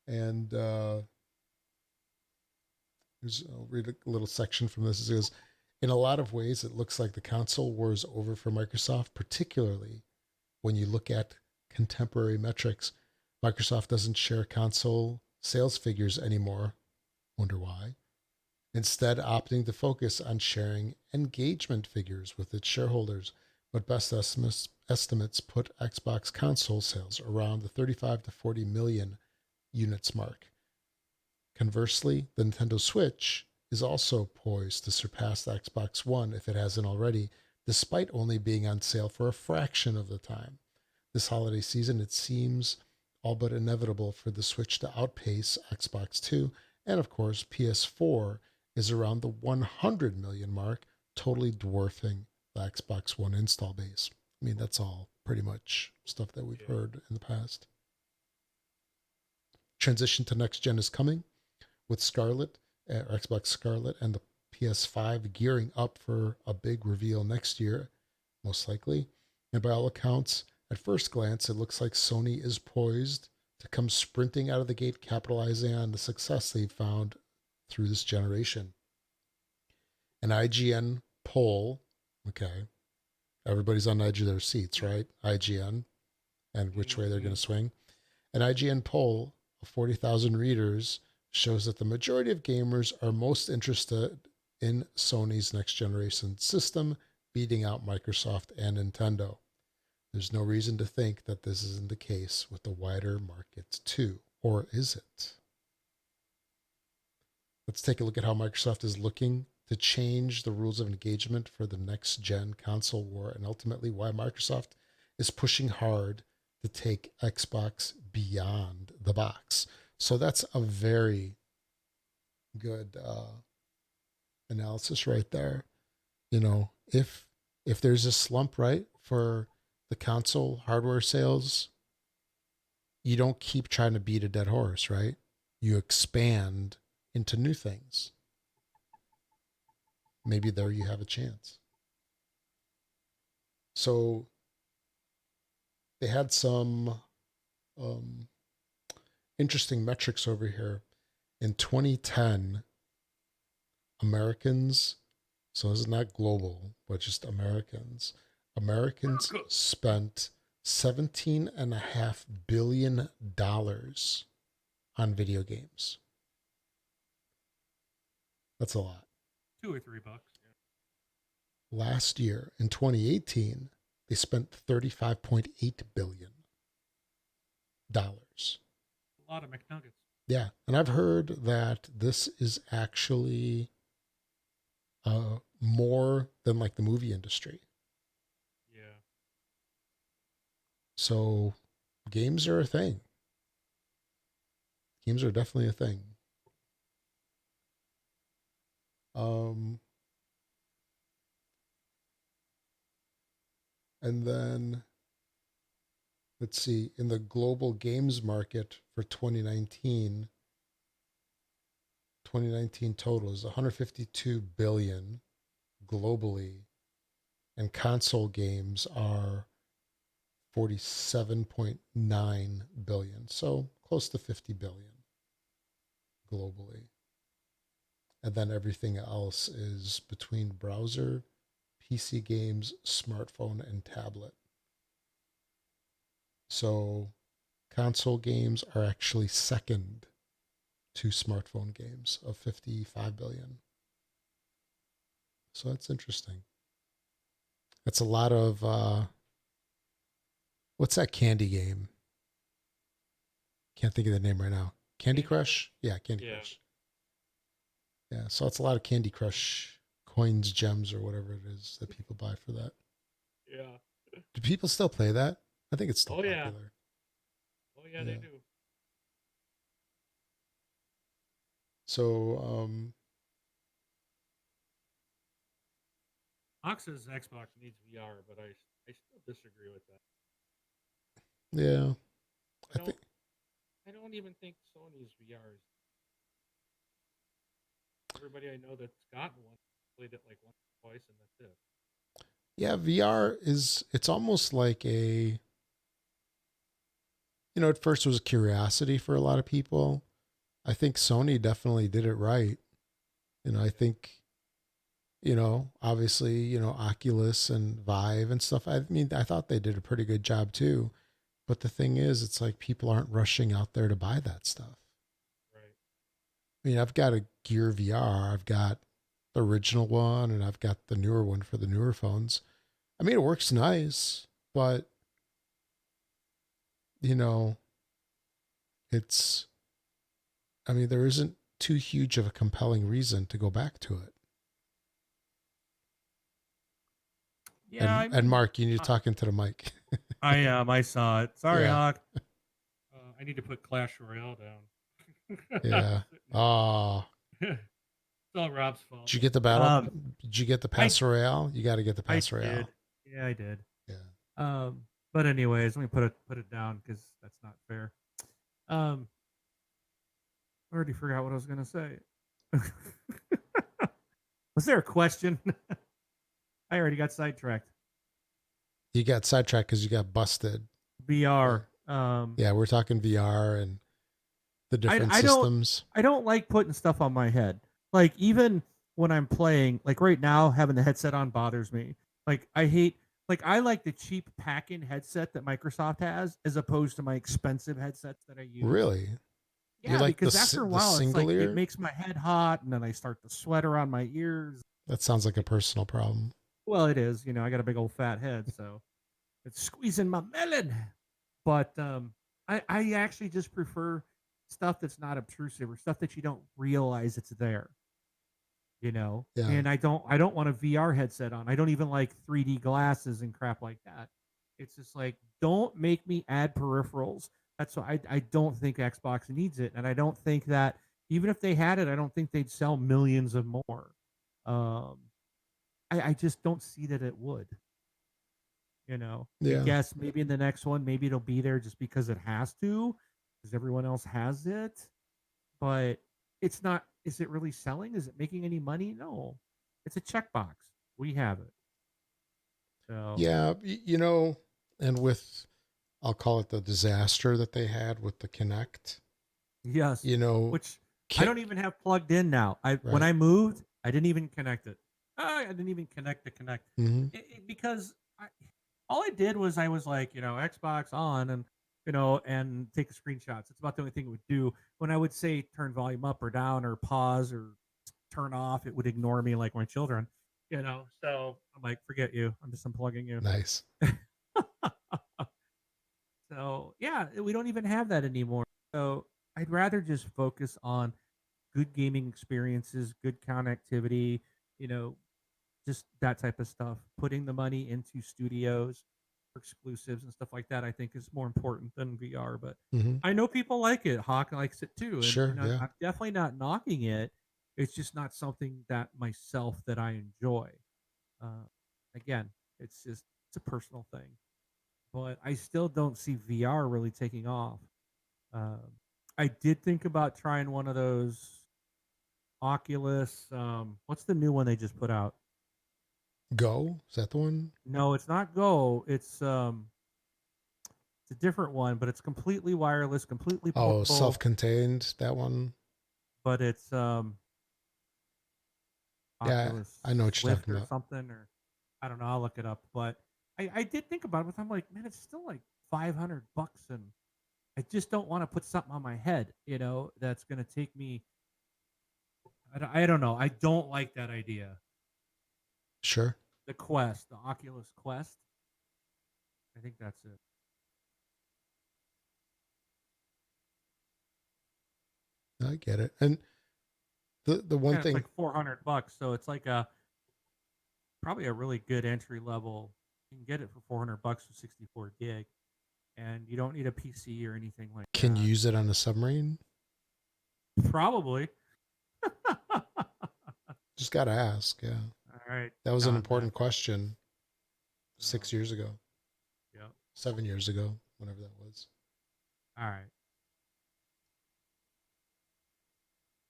And I'll read a little section from this. It says, in a lot of ways, it looks like the console war is over for Microsoft, particularly when you look at contemporary metrics. Microsoft doesn't share console sales figures anymore. Wonder why. Instead, opting to focus on sharing engagement figures with its shareholders. But best estimates put Xbox console sales around the 35 to 40 million units mark. Conversely, the Nintendo Switch is also poised to surpass the Xbox One if it hasn't already, despite only being on sale for a fraction of the time. This holiday season, it seems all but inevitable for the Switch to outpace Xbox Two, and of course, PS4 is around the 100 million mark, totally dwarfing the Xbox One install base. I mean, that's all pretty much stuff that we've heard in the past. Transition to next gen is coming with Scarlet, or Xbox Scarlet, and the PS5 gearing up for a big reveal next year, most likely. And by all accounts, at first glance, it looks like Sony is poised to come sprinting out of the gate, capitalizing on the success they've found through this generation. An IGN poll, okay, everybody's on the edge of their seats, right? IGN, and which way they're going to swing. An IGN poll of 40,000 readers shows that the majority of gamers are most interested in Sony's next generation system, beating out Microsoft and Nintendo. There's no reason to think that this isn't the case with the wider market too. Or is it? Let's take a look at how Microsoft is looking to change the rules of engagement for the next gen console war, and ultimately why Microsoft is pushing hard to take Xbox beyond the box. So that's a very good analysis right there. You know, if there's a slump, right, for the console hardware sales, you don't keep trying to beat a dead horse, right? You expand into new things. Maybe there you have a chance. So they had some interesting metrics over here. In 2010, Americans, so this is not global, but just Americans spent $17.5 billion on video games. That's a lot. $2 or $3. Yeah. Last year, in 2018, they spent $35.8 billion. A lot of McNuggets. Yeah, and I've heard that this is actually more than like the movie industry. Yeah. So games are a thing. Games are definitely a thing. And then let's see, in the global games market for 2019 total is 152 billion globally, and console games are 47.9 billion, so close to 50 billion globally. And then everything else is between browser, PC games, smartphone, and tablet. So console games are actually second to smartphone games of 55 billion. So that's interesting. That's a lot of what's that candy game? Can't think of the name right now. Candy Crush? Yeah, Candy Crush. Yeah, so it's a lot of Candy Crush coins, gems, or whatever it is that people buy for that. Yeah. Do people still play that? I think it's still popular. Yeah. Oh yeah, they do. So, Ox says Xbox needs VR, but I still disagree with that. Yeah. I don't even think Sony's VR is. Everybody I know that's gotten one played it like once or twice, and that's it. Yeah, VR it's almost like a, at first it was a curiosity for a lot of people. I think Sony definitely did it right. I think, obviously, Oculus and Vive and stuff. I mean, I thought they did a pretty good job too. But the thing is, it's like people aren't rushing out there to buy that stuff. Right. I mean, I've got a Gear VR. I've got the original one, and I've got the newer one for the newer phones. I mean, it works nice, but, it's, I mean, there isn't too huge of a compelling reason to go back to it. Yeah, And I mean, Mark, you need to talk into the mic. I saw it. Sorry, Yeah, Hawk. I need to put Clash Royale down. yeah. Oh, It's all Rob's fault. did you get the battle? Did you get the I Pass Royale? You got to get the I Pass did. Royale. Yeah, I did. Yeah. Um, but anyways, let me put it down because that's not fair. Um, I already forgot what I was gonna say. Was there a question? I already got sidetracked. You got sidetracked because you got busted. Yeah. VR. Yeah, we're talking VR and the different I don't systems. I don't like putting stuff on my head. Like even when I'm playing, like right now, having the headset on bothers me. Like I hate like I like the cheap pack-in headset that Microsoft has as opposed to my expensive headsets that I use. Really? You Yeah, like because after a the while it's single like it ear? makes my head hot and then I start to sweat around my ears. That sounds like a personal problem. Well, it is, I got a big old fat head, so it's squeezing my melon. But I actually just prefer stuff that's not obtrusive or stuff that you don't realize it's there. Yeah. And I don't want a VR headset on. I don't even like 3D glasses and crap like that. It's just like don't make me add peripherals. That's why I don't think Xbox needs it, and I don't think that even if they had it, I don't think they'd sell millions of more. um I just don't see that it would. I Yeah. guess maybe in the next one, maybe it'll be there just because it has to, because everyone else has it. But it's not. Is it really selling? Is it making any money? No, it's a checkbox. We have it. So Yeah, and with I'll call it the disaster that they had with the Connect, yes, you know, which I can don't even have plugged in now. I When right. I moved, I didn't even connect it. I didn't even connect the Connect Hmm. because all I did was I was like, Xbox on and and take screenshots. It's about the only thing it would do. When I would say turn volume up or down or pause or turn off, it would ignore me like my children. So I'm like, forget you. I'm just unplugging you. Nice. So yeah, we don't even have that anymore. So I'd rather just focus on good gaming experiences, good connectivity, you know, just that type of stuff. Putting the money into studios for exclusives and stuff like that, I think is more important than VR. But Hmm. I know people like it. Hawk likes it too, and Sure. Yeah. I'm definitely not knocking it. It's just not something that I enjoy. Uh, again, it's a personal thing, but I still don't see VR really taking off. Um, I did think about trying one of those Oculus. What's the new one they just put out? Go. Is that the one? No, it's not Go. It's a different one, but it's completely wireless, completely Oh, portable. self-contained. That one. But it's Yeah, Oculus I know what you're Swift talking or about. something, or I don't know. I'll look it up. But I did think about it, but I'm like, man, it's still like $500, and I just don't want to put something on my head, that's gonna take me. I don't know. I don't like that idea. Sure. The Quest, the Oculus Quest. I think that's it. I get it. And the one Yeah, it's thing, like $400, so it's like a probably a really good entry level. You can get it for $400 with 64 gig, and you don't need a PC or anything like can you that. use it on a submarine? Probably. All Just got to ask. Yeah. right, That was an done then. important question So, 6 years ago, yeah. 7 years ago, whenever that was. All right.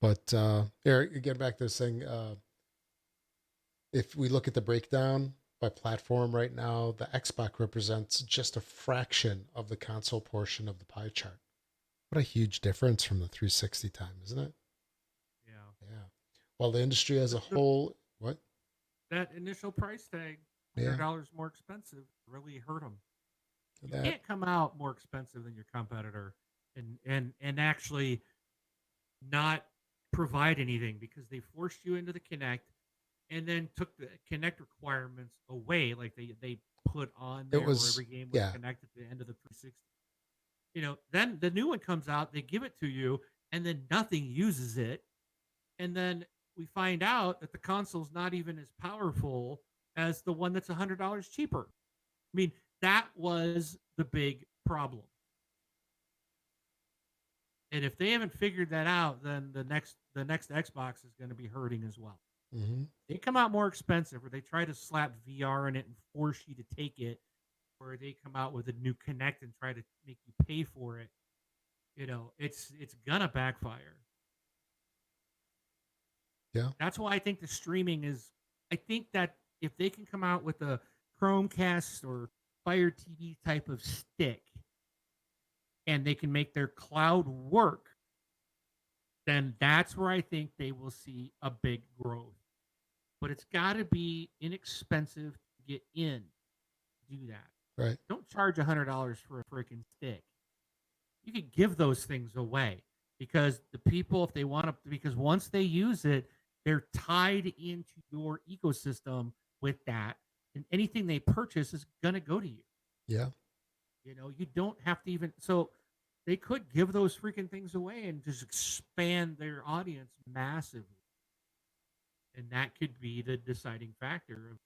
But Eric, get back to this thing. If we look at the breakdown by platform right now, the Xbox represents just a fraction of the console portion of the pie chart. What a huge difference from the 360 time, isn't it? Yeah. Yeah. While the industry as a The whole, what? that initial price tag, Yeah, $100 more expensive, really hurt them. You that can't come out more expensive than your competitor, and actually not provide anything because they forced you into the Connect and then took the Connect requirements away. Like they put on it there where was. every game was Yeah, connected to the end of the 360. Then the new one comes out, they give it to you, and then nothing uses it. And then we find out that the console's not even as powerful as the one that's $100 cheaper. I mean, that was the big problem. And if they haven't figured that out, then the next Xbox is going to be hurting as well. Mm-hmm. They come out more expensive, or they try to slap VR in it and force you to take it, or they come out with a new Connect and try to make you pay for it. It's gonna backfire. Yeah. That's why I think the streaming is. I think that if they can come out with a Chromecast or Fire TV type of stick, and they can make their cloud work, then that's where I think they will see a big growth. But it's got to be inexpensive to get in to do that. Right. Don't charge $100 for a freaking stick. You can give those things away, because the people, if they want to, because once they use it, they're tied into your ecosystem with that, and anything they purchase is gonna go to you. Yeah. You don't have to even. So they could give those freaking things away and just expand their audience massively, and that could be the deciding factor of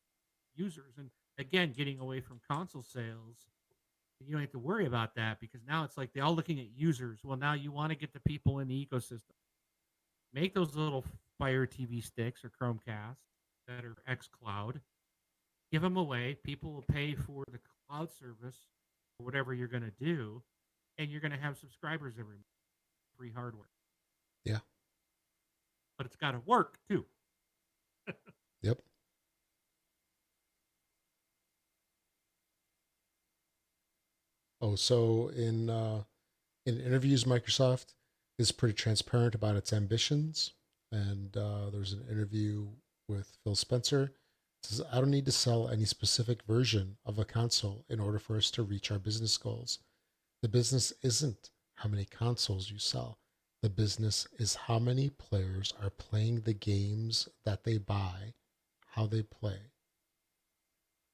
users. And again, getting away from console sales, you don't have to worry about that, because now it's like they're all looking at users. Well, now you want to get the people in the ecosystem. Make those little Fire TV sticks or Chromecast that are xCloud. Give them away. People will pay for the cloud service or whatever you're going to do, and you're going to have subscribers every month, free hardware. Yeah. But it's got to work too. Yep. Oh, so in interviews, Microsoft is pretty transparent about its ambitions. And there's an interview with Phil Spencer. It says, I don't need to sell any specific version of a console in order for us to reach our business goals. The business isn't how many consoles you sell. The business is how many players are playing the games that they buy, how they play.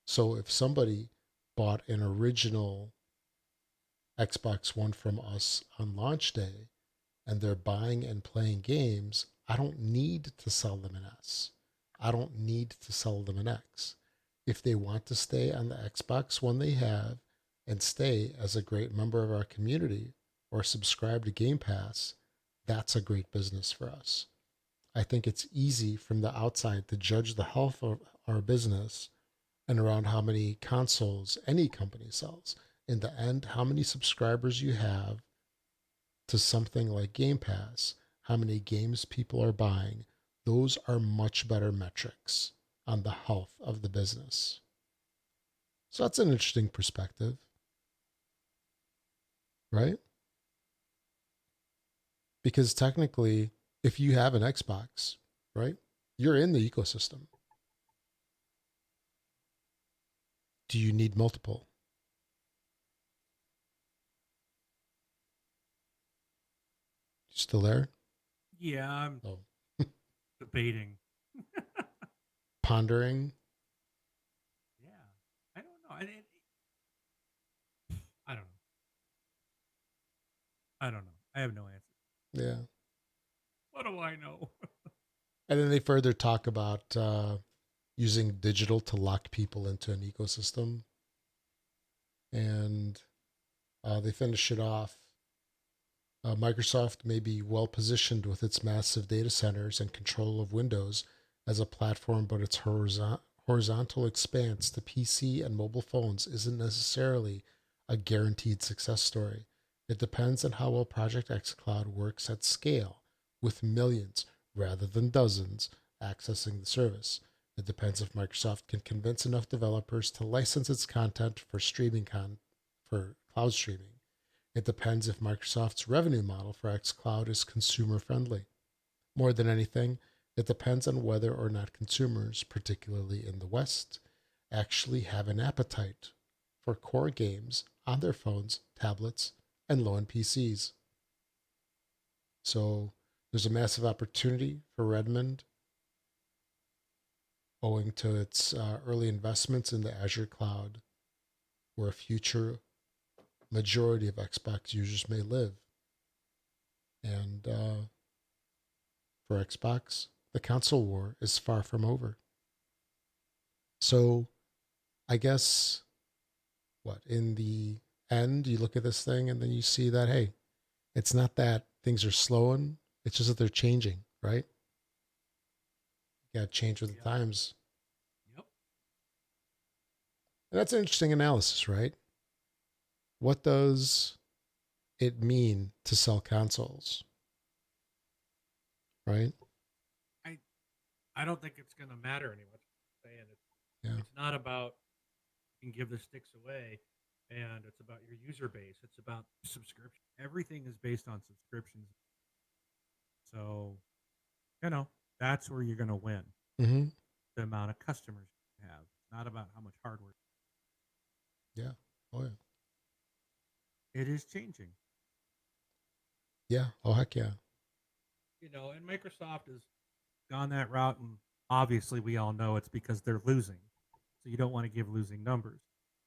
So if somebody bought an original Xbox One from us on launch day and they're buying and playing games, I don't need to sell them an S. I don't need to sell them an X. If they want to stay on the Xbox One they have and stay as a great member of our community or subscribe to Game Pass, that's a great business for us. I think it's easy from the outside to judge the health of our business and around how many consoles any company sells. In the end, how many subscribers you have to something like Game Pass, how many games people are buying, those are much better metrics on the health of the business. So that's an interesting perspective, right? Because technically, if you have an Xbox, right, you're in the ecosystem. Do you need multiple? You still there? Yeah, I'm Oh, debating. pondering. Yeah, I don't know. I don't know. I don't know. I have no answer. Yeah. What do I know? And then they further talk about using digital to lock people into an ecosystem. And they finish it off. Microsoft may be well positioned with its massive data centers and control of Windows as a platform, but its horizontal expanse to PC and mobile phones isn't necessarily a guaranteed success story. It depends on how well Project xCloud works at scale, with millions rather than dozens accessing the service. It depends if Microsoft can convince enough developers to license its content for for cloud streaming. It depends if Microsoft's revenue model for xCloud is consumer friendly. More than anything, it depends on whether or not consumers, particularly in the West, actually have an appetite for core games on their phones, tablets, and low end PCs. So there's a massive opportunity for Redmond owing to its early investments in the Azure cloud, where a future majority of Xbox users may live. And for Xbox, the console war is far from over. So I guess what in the end you look at this thing and then you see that hey, it's not that things are slowing, it's just that they're changing, right? You gotta change with the Yep. times. Yep. And that's an interesting analysis, right? What does it mean to sell consoles, right? I I don't think it's going to matter anymore. Saying Yeah. it's not about you can give the sticks away, and it's about your user base. It's about subscription. Everything is based on subscriptions. So you know that's where you're going to win. Mm-hmm. The amount of customers you have. It's not about how much hardware. Yeah. Oh yeah. It is changing. Yeah. Oh heck yeah. And Microsoft has gone that route, and obviously we all know it's because they're losing. So you don't want to give losing numbers.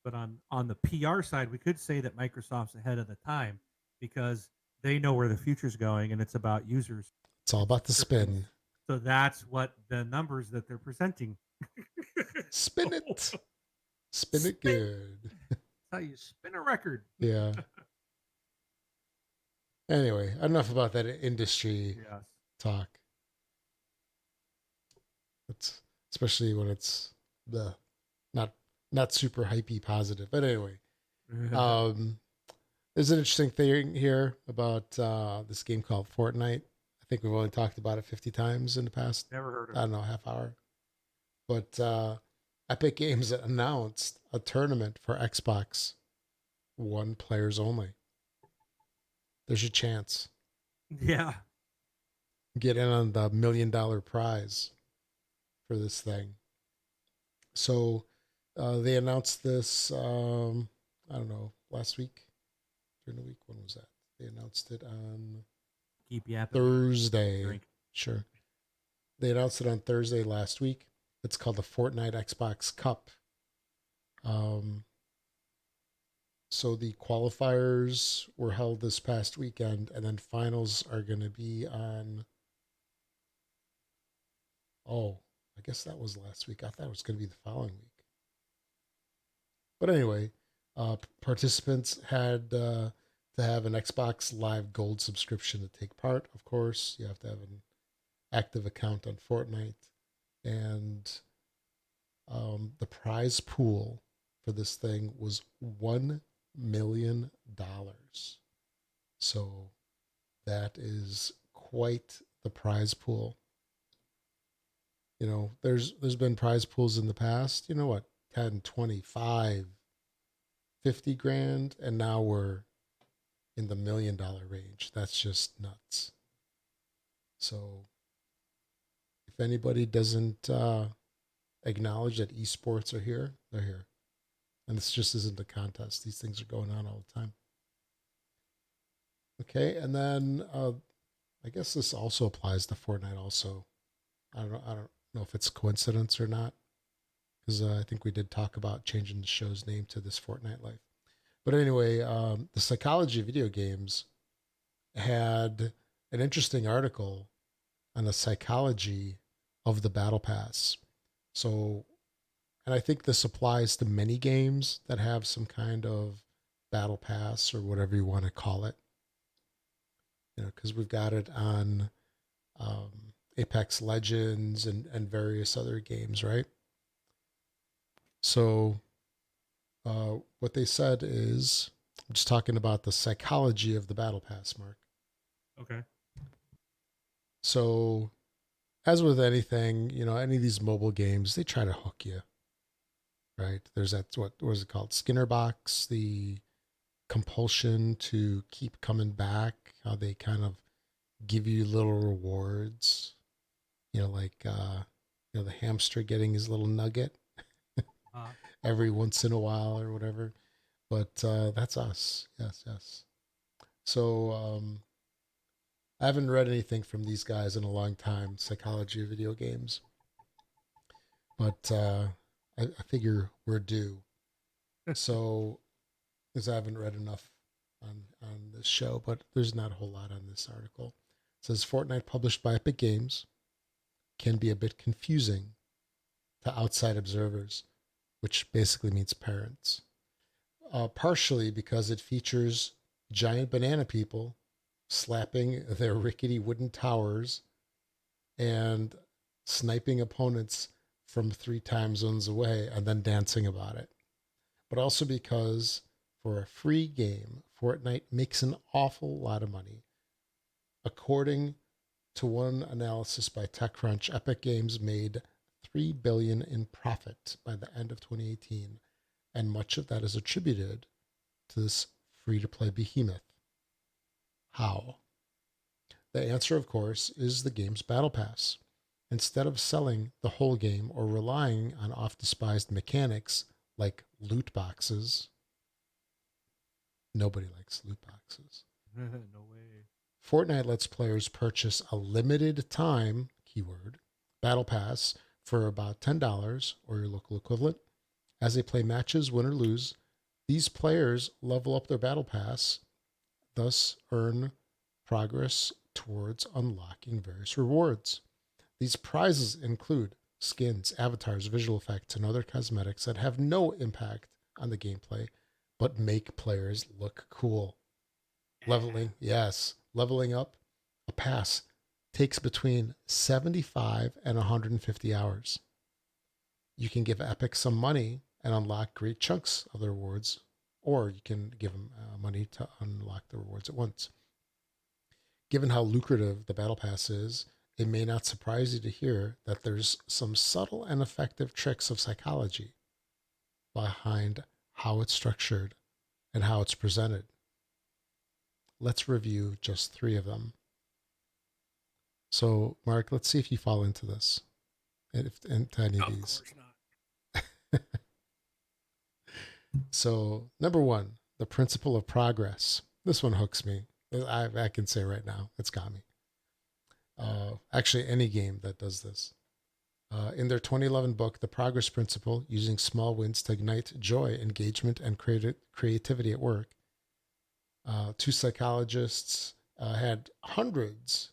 But on the PR side, we could say that Microsoft's ahead of the time because they know where the future's going, and it's about users It's all and about the subscriptions. spin. So that's what the numbers that they're presenting. Spin So, it. Spin it spin. good. That's how you spin a record. Yeah. Anyway, enough about that industry Yes. talk. It's especially when it's the not not super hypey positive. But anyway, um, there's an interesting thing here about this game called Fortnite. I think we've only talked about it 50 times in the past, Never heard of I it. don't know, half hour. But Epic Games announced a tournament for Xbox One players only. There's your chance. Yeah. Get in on the $1 million prize for this thing. So they announced this, I don't know, last week, during the week. When was that? They announced it on Keep yapping while you Thursday. drink. Sure. They announced it on Thursday last week. It's called the Fortnite Xbox Cup. Um, so the qualifiers were held this past weekend, and then finals are going to be on. Oh, I guess that was last week. I thought it was going to be the following week. But anyway, participants had to have an Xbox Live Gold subscription to take part. Of course, you have to have an active account on Fortnite, and the prize pool for this thing was $1 million. So that is quite the prize pool. There's been prize pools in the past. You know what? 10, 25, 50 grand, and now we're in the $1 million range. That's just nuts. So if anybody doesn't acknowledge that esports are here, they're here. And this just isn't a contest. These things are going on all the time. Okay, and then I guess this also applies to Fortnite. Also, I don't know if it's coincidence or not, because I think we did talk about changing the show's name to This Fortnite Life. But anyway, the psychology of video games had an interesting article on the psychology of the battle pass. So, and I think this applies to many games that have some kind of battle pass or whatever you want to call it. Because we've got it on Apex Legends and various other games, right? So, what they said is, I'm just talking about the psychology of the battle pass, Mark. Okay. So, as with anything, any of these mobile games, they try to hook you, right? There's that, what was it called? Skinner box, the compulsion to keep coming back, how they kind of give you little rewards, like, the hamster getting his little nugget Uh, every once in a while or whatever. But that's us. Yes, yes. So I haven't read anything from these guys in a long time, psychology of video games. But I figure we're due. So, because I haven't read enough on this show, but there's not a whole lot on this article. It says Fortnite, published by Epic Games, can be a bit confusing to outside observers, which basically means parents. Partially because it features giant banana people slapping their rickety wooden towers and sniping opponents from 3 time zones away and then dancing about it. But also because for a free game, Fortnite makes an awful lot of money. According to one analysis by TechCrunch, Epic Games made $3 billion in profit by the end of 2018, and much of that is attributed to this free-to-play behemoth. How? The answer, of course, is the game's battle pass. Instead of selling the whole game or relying on oft-despised mechanics like loot boxes, nobody likes loot boxes. No way. Fortnite lets players purchase a limited time, keyword, battle pass for about $10 or your local equivalent. As they play matches, win or lose, these players level up their battle pass, thus earn progress towards unlocking various rewards. These prizes include skins, avatars, visual effects, and other cosmetics that have no impact on the gameplay, but make players look cool. Leveling, yes, leveling up a pass takes between 75 and 150 hours. You can give Epic some money and unlock great chunks of the rewards, or you can give them money to unlock the rewards at once. Given how lucrative the Battle Pass is, it may not surprise you to hear that there's some subtle and effective tricks of psychology behind how it's structured and how it's presented. Let's review just 3 of them. So, Mark, let's see if you fall into this, into any of these. Of course not. So, number 1, the principle of progress. This one hooks me. I can say right now, it's got me. Actually, any game that does this. In their 2011 book, The Progress Principle, using small wins to ignite joy, engagement, and creativity at work, 2 psychologists had hundreds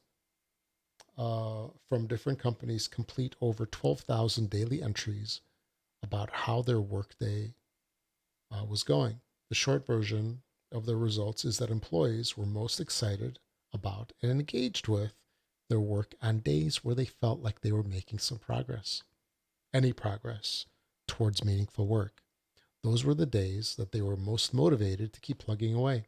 from different companies complete over 12,000 daily entries about how their workday was going. The short version of the results is that employees were most excited about and engaged with their work on days where they felt like they were making some progress, any progress towards meaningful work. Those were the days that they were most motivated to keep plugging away.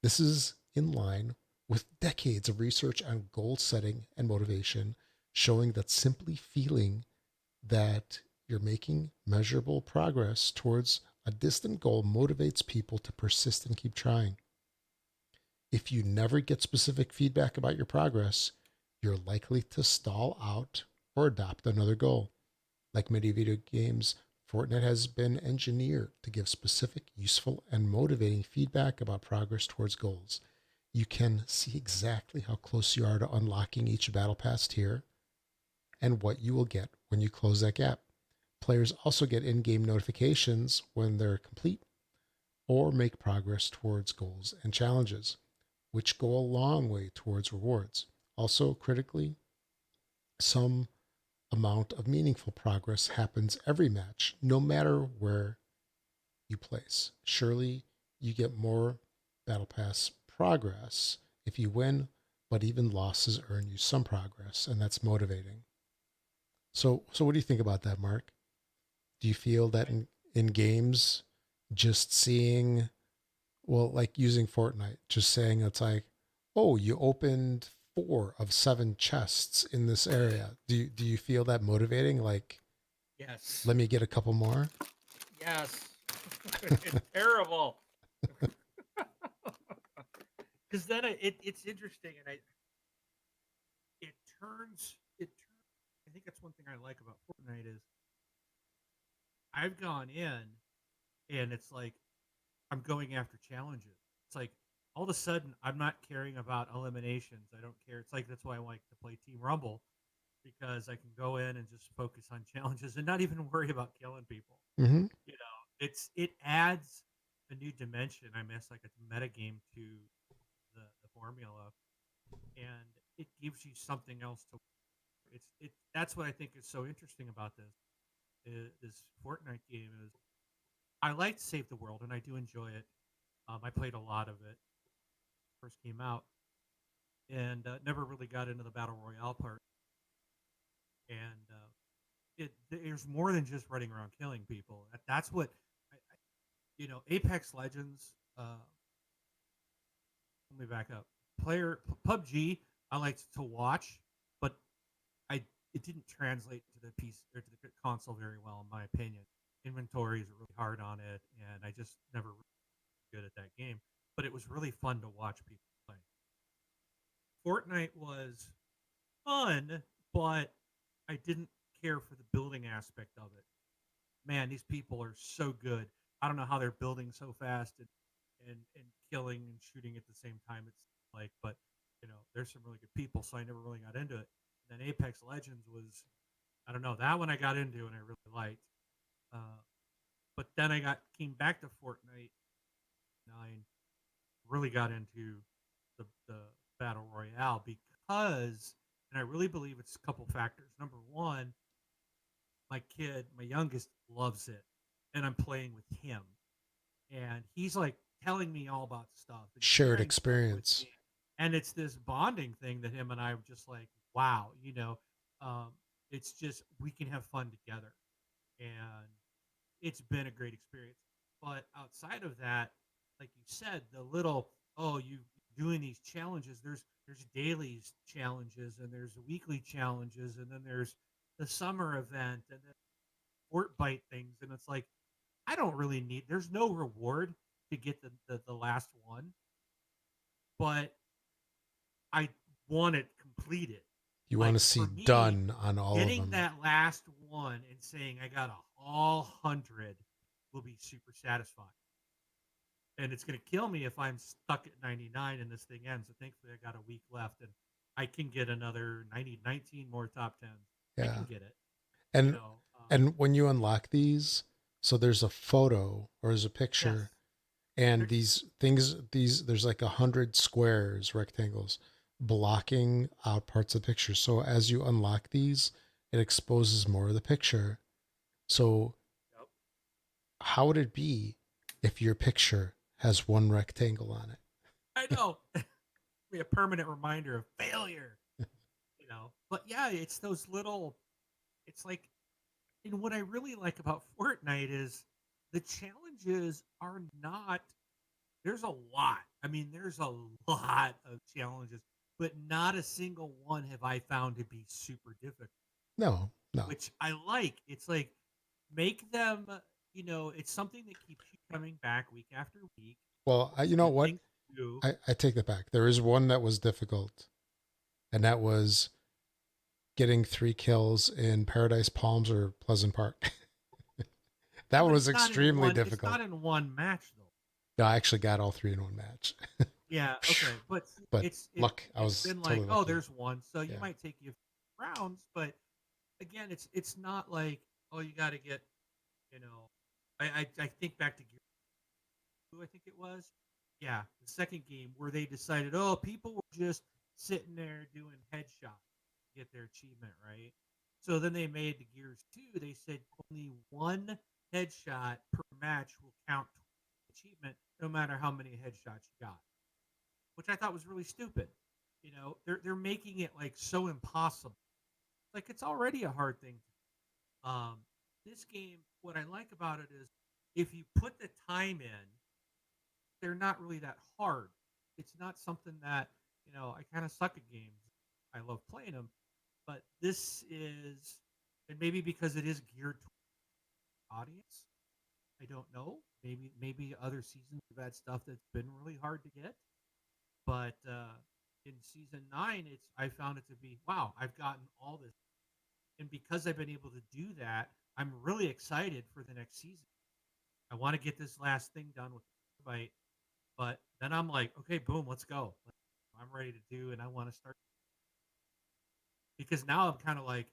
This is in line with decades of research on goal setting and motivation, showing that simply feeling that you're making measurable progress towards a distant goal motivates people to persist and keep trying. If you never get specific feedback about your progress, you're likely to stall out or adopt another goal. Like many video games, Fortnite has been engineered to give specific, useful, and motivating feedback about progress towards goals. You can see exactly how close you are to unlocking each battle pass tier and what you will get when you close that gap. Players also get in-game notifications when they're complete or make progress towards goals and challenges, which go a long way towards rewards. Also, critically, some amount of meaningful progress happens every match, no matter where you place. Surely you get more Battle Pass progress if you win, but even losses earn you some progress, and that's motivating. So what do you think about that, Mark? Do you feel that in games, just seeing, well, like using Fortnite, just saying it's like, oh, you opened 4 of 7 chests in this area. Do you feel that motivating? Like, Yes. let me get a couple more. Yes. It's terrible. Because then it's interesting, and it turns it. I think that's one thing I like about Fortnite is I've gone in, and it's like I'm going after challenges. It's like all of a sudden I'm not caring about eliminations. I don't care. It's like that's why I like to play Team Rumble because I can go in and just focus on challenges and not even worry about killing people. Mm-hmm. It adds a new dimension. I miss like a meta game to the formula, and it gives you something else to. It that's what I think is so interesting about this Fortnite game is I like to save the world and I do enjoy it. I played a lot of it first came out and never really got into the battle royale part. And there's more than just running around killing people. That's what Apex Legends. Let me back up. PUBG. I liked to watch, but I it didn't translate to the piece or to the console very well, in my opinion. Inventories are really hard on it, and I just never really good at that game. But it was really fun to watch people play. Fortnite was fun, but I didn't care for the building aspect of it. Man, these people are so good. I don't know how they're building so fast and killing and shooting at the same time. It's like, but there's some really good people, so I never really got into it. And then Apex Legends was, I don't know, that one I got into and I really liked. Uh, but then I came back to Fortnite 9, really got into the battle royale because, and I really believe it's a couple factors. Number one, my youngest, loves it, and I'm playing with him, and he's like telling me all about stuff and Shared sharing stuff with experience. me, and it's this bonding thing that him and I are just like, wow, um, it's just we can have fun together, and it's been a great experience. But outside of that, like you said, the little you doing these challenges. There's daily challenges and there's weekly challenges and then there's the summer event and then fort bite things and it's like I don't really need. There's no reward to get the last one, but I want it completed. You want Like to see for me, done on all of getting them. that last one and saying I got all 100 will be super satisfying. And it's going to kill me if I'm stuck at 99 and this thing ends. So thankfully, I got a week left and I can get another 19 more top 10s. I Yeah. can get it, you And know. and when you unlock these, so there's a photo or there's a Yes, picture, and picture. these things, these there's like 100 squares, rectangles, blocking out parts of the picture. So as you unlock these, it exposes more of the picture. So Yep. how would it be if your picture has one rectangle on it? I know. Be a permanent reminder of failure, But yeah, it's those little. It's like, and what I really like about Fortnite is the challenges are not. There's a lot. I mean, there's a lot of challenges, but not a single one have I found to be super difficult, No, no. which I like. It's like make them. It's something that keeps you coming back week after week. Well, It's you a know new what? thing to do. I take that back. There is one that was difficult, and that was getting 3 kills in Paradise Palms or Pleasant Park. Yeah, That one but was it's not in extremely one. It's difficult. not in one match though. No, I actually got all three in one match. Yeah, okay, but But it's it luck, I it's was been like, totally oh, lucky. there's one, so you Yeah. might take you rounds, but again, it's not like, oh, you got to get, you know, I think back to Gear 2, I think it was, yeah, the second game where they decided, oh, people were just sitting there doing headshots to get their achievement, right? So then they made the Gears 2. They said only one headshot per match will count towards the achievement, no matter how many headshots you got, which I thought was really stupid. They're making it like so impossible. Like it's already a hard thing. This game, what I like about it is if you put the time in, they're not really that hard. It's not something that I kind of suck at games. I love playing them, but this is, and maybe because it is geared to audience, I don't know. Maybe other seasons have had stuff that's been really hard to get. But in season 9, I found it to be wow. I've gotten all this, and because I've been able to do that, I'm really excited for the next season. I want to get this last thing done with bite, but then I'm like, okay, boom, let's go. I'm ready to do, and I want to start because now I'm kind of like,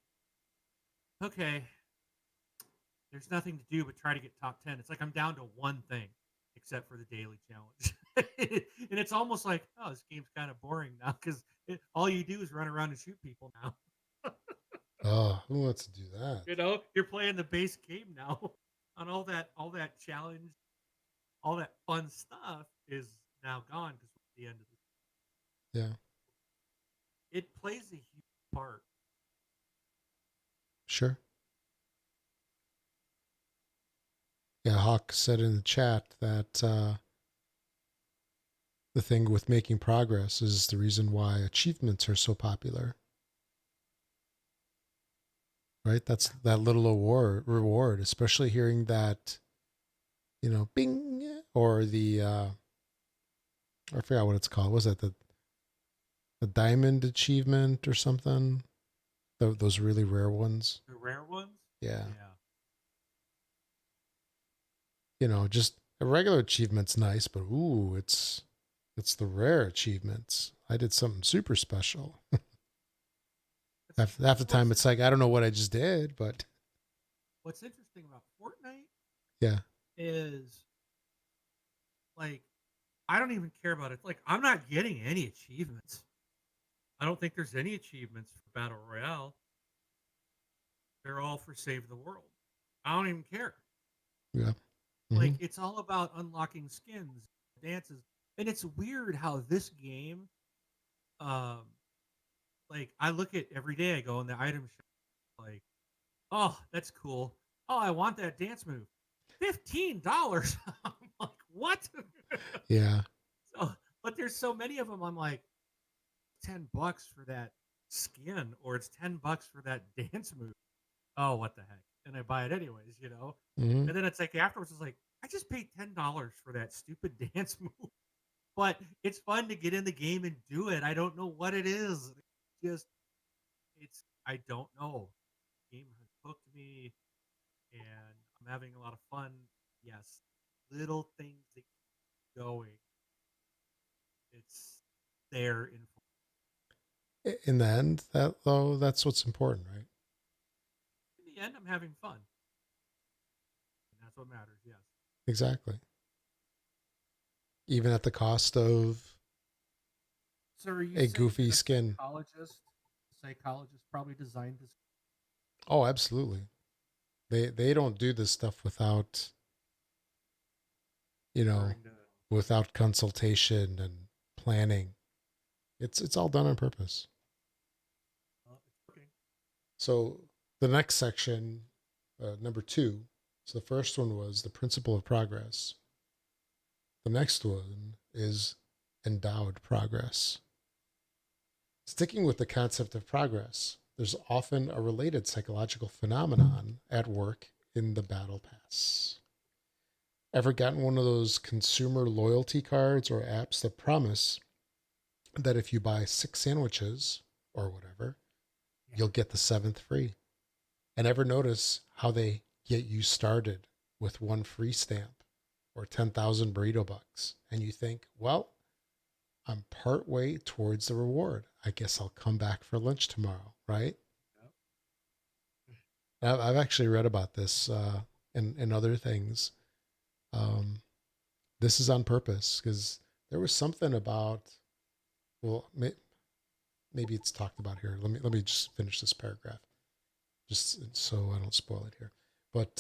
okay, there's nothing to do but try to get top 10. It's like I'm down to one thing, except for the daily challenge. And it's almost like, oh, this game's kind of boring now because all you do is run around and shoot people now. Oh, who wants to do that? You're playing the base game now, on all that challenge, all that fun stuff is now gone because we're at the end of Yeah, it plays a huge part. sure. Yeah, Hawk said in the chat that the thing with making progress is the reason why achievements are so popular. Right? That's that little reward, especially hearing that, bing, or the I forgot what it's called. Was that the diamond achievement or something? Those really rare ones. The rare ones, Yeah. yeah. Just a regular achievement's nice, but ooh, it's the rare achievements. I did something super special. Half the That's time it's like I don't know what I just did, but what's interesting about Fortnite yeah. is like I don't even care about it. Like I'm not getting any achievements. I don't think there's any achievements for Battle Royale. They're all for Save the World. I don't even care. Yeah. Like Mm-hmm. it's all about unlocking skins, dances, and it's weird how this game, um, like I look at every day. I go in the item shop, like, oh, that's cool. Oh, I want that dance move. $15. I'm like, what? Yeah. So, but there's so many of them. I'm like, $10 for that skin, or it's $10 for that dance move. Oh, what the heck? And I buy it anyways. Mm-hmm. And then it's like afterwards, it's like, I just paid $10 for that stupid dance move. But it's fun to get in the game and do it. I don't know what it is. Just I don't know. The game has hooked me and I'm having a lot of fun. Yes. Little things that keep going. It's there in In the end, that's what's important, right? the end, I'm having fun. And that's what matters, yes. Exactly. Even at the cost of So are you a saying goofy that a skin. psychologist probably designed this Oh, absolutely. They don't do this stuff without, you know, referring to without consultation and planning. It's all done on purpose. it's working? So the next section, number 2. So the first one was the principle of progress. The next one is endowed progress. Sticking with the concept of progress, there's often a related psychological phenomenon at work in the battle pass. Ever gotten one of those consumer loyalty cards or apps that promise that if you buy 6 sandwiches or whatever, Yeah. you'll get the 7th free? And ever notice how they get you started with one free stamp or 10,000 burrito bucks? And you think, well, I'm part way towards the reward. I guess I'll come back for lunch tomorrow, right? I've actually read about this and other things. Um, this is on purpose because there was something about, well, maybe it's talked about here. Let me just finish this paragraph, just so I don't spoil it here. But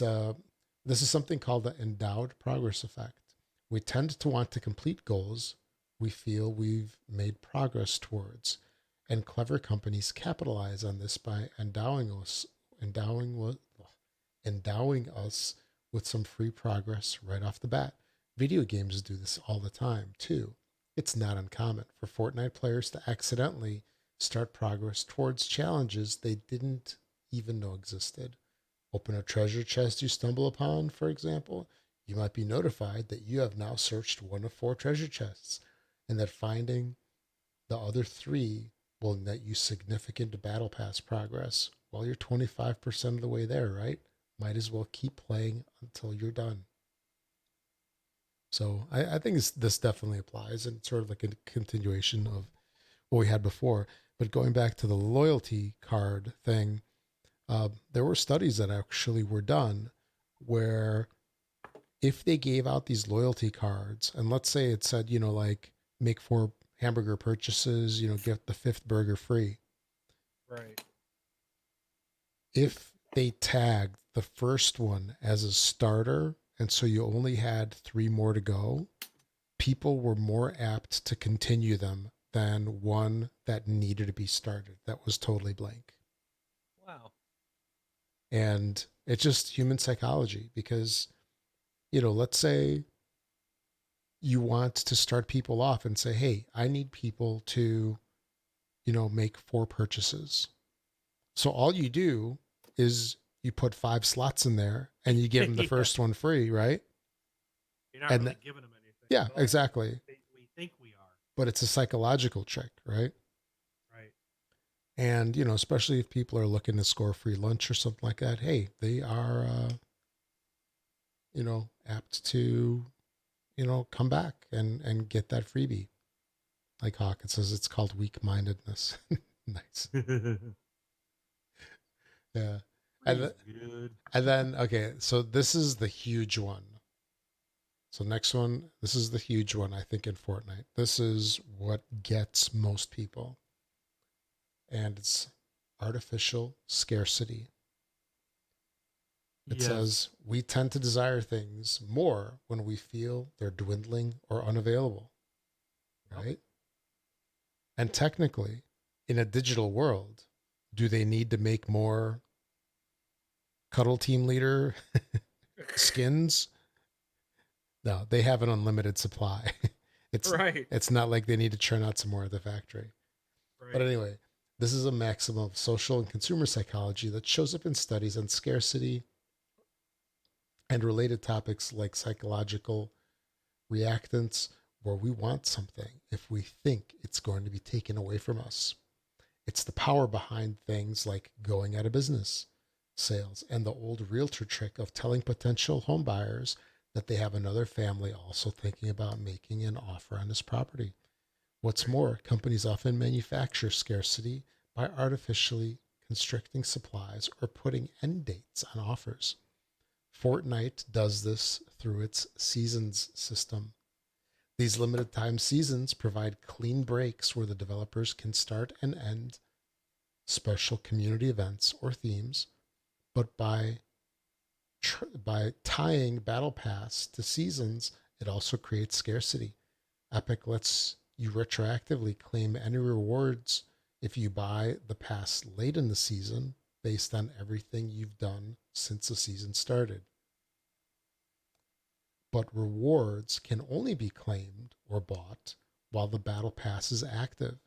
this is something called the endowed progress effect. We tend to want to complete goals we feel we've made progress towards, and clever companies capitalize on this by endowing endowing us with some free progress right off the bat. Video games do this all the time too. It's not uncommon for Fortnite players to accidentally start progress towards challenges they didn't even know existed. Open a treasure chest you stumble upon, for example, you might be notified that you have now searched one of 4 treasure chests, and that finding the other 3 will net you significant battle pass progress. Well, you're 25% of the way there, right? Might as well keep playing until you're done. So I think this definitely applies, and it's sort of like a continuation of what we had before. But going back to the loyalty card thing, there were studies that actually were done where if they gave out these loyalty cards, and let's say it said, like make 4 hamburger purchases, get the 5th burger free. Right. If they tagged the first one as a starter, and so you only had 3 more to go, people were more apt to continue them than one that needed to be started that was totally blank. Wow. And it's just human psychology because, let's say you want to start people off and say, hey, I need people to, make 4 purchases. So all you do is you put 5 slots in there and you give them the Yeah. first one free, right? You're not And really giving them anything, yeah, but exactly. we think we are. But it's a psychological trick, right? Right. And, especially if people are looking to score free lunch or something like that, hey, they are, apt to, come back and get that freebie. Like Hawkins says, it's called weak mindedness. Nice. Yeah. And, Free's good. and then, okay, so this is the huge one. So next one, this is the huge one, I think, in Fortnite. This is what gets most people. And it's artificial scarcity. It Yes. says, we tend to desire things more when we feel they're dwindling or unavailable, Yep. right? And technically, in a digital world, do they need to make more Cuddle Team Leader skins? No, they have an unlimited supply. it's Right. it's not like they need to churn out some more at the factory. But Right. anyway, this is a maxim of social and consumer psychology that shows up in studies on scarcity and related topics like psychological reactance, where we want something if we think it's going to be taken away from us. It's the power behind things like going out of business, sales, and the old realtor trick of telling potential home buyers that they have another family also thinking about making an offer on this property. What's Right. more, companies often manufacture scarcity by artificially constricting supplies or putting end dates on offers. Fortnite does this through its seasons system. These limited time seasons provide clean breaks where the developers can start and end special community events or themes, but by tying Battle Pass to seasons, it also creates scarcity. Epic lets you retroactively claim any rewards if you buy the pass late in the season based on everything you've done since the season started. But rewards can only be claimed or bought while the battle pass is active,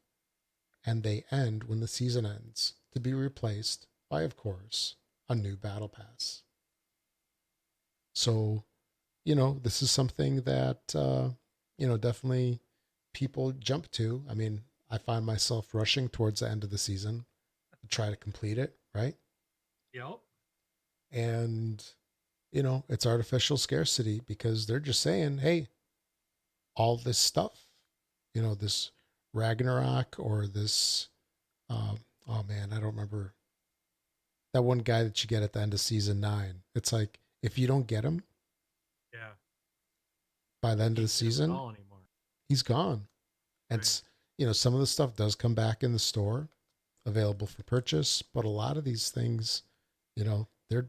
and they end when the season ends, to be replaced by, of course, a new battle pass. So, this is something that, definitely people jump to. I mean, I find myself rushing towards the end of the season to try to complete it, right? Yep. And, it's artificial scarcity because they're just saying, hey, all this stuff, this Ragnarok or this, oh man, I don't remember that one guy that you get at the end of season 9. It's like, if you don't get him Yeah. by the You end of the can't get them at season, all anymore. he's gone. And, Right. some of the stuff does come back in the store available for purchase, but a lot of these things, they're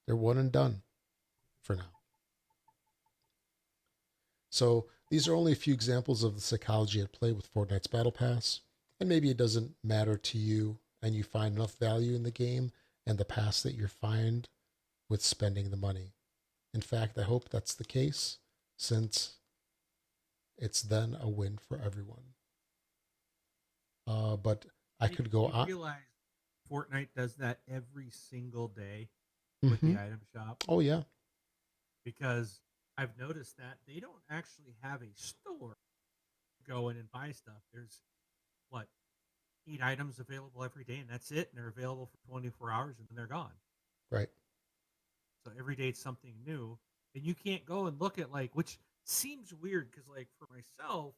one and done for now. So these are only a few examples of the psychology at play with Fortnite's Battle Pass. And maybe it doesn't matter to you and you find enough value in the game and the pass that you're fine with spending the money. In fact, I hope that's the case since it's then a win for everyone. But I You, could go you on. realize Fortnite does that every single day with Mm-hmm. the item shop? Oh, yeah. Because I've noticed that they don't actually have a store to go in and buy stuff. There's what, 8 items available every day, and that's it. And they're available for 24 hours, and then they're gone. Right. So every day it's something new, and you can't go and look at like, which seems weird because like for myself,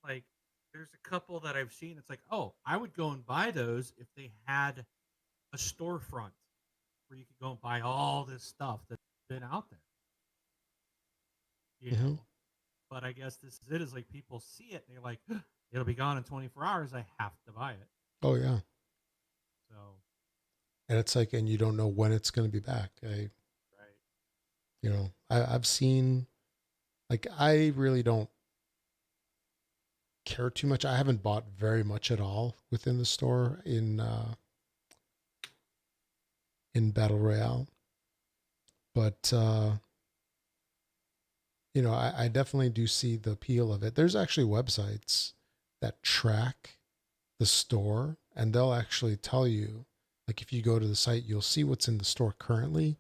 like there's a couple that I've seen. It's like, oh, I would go and buy those if they had a storefront where you could go and buy all this stuff that's been out there. you Hmm. know. But I guess this is it. Is like people see it, and they're like, it'll be gone in 24 hours. I have to buy it. Oh yeah, So and it's like, and you don't know when it's going to be back. right. I've seen, like, I really don't care too much. I haven't bought very much at all within the store in Battle Royale, but I definitely do see the appeal of it. There's actually websites that track the store, and they'll actually tell you, like, if you go to the site, you'll see what's in the store currently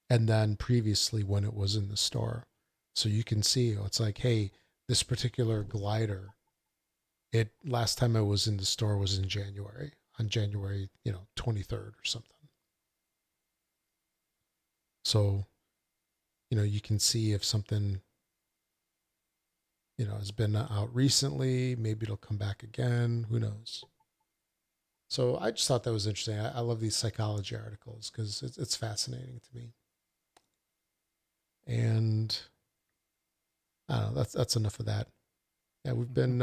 and then previously when it was in the store. So you can see, it's like, hey, this particular glider, it last time it was in the store was in January, on January, 23rd or something. So, you can see if something, has been out recently, maybe it'll come back again, who knows. So I just thought that was interesting. I love these psychology articles because it's fascinating to me. And I don't know. That's enough of that. Yeah, we've been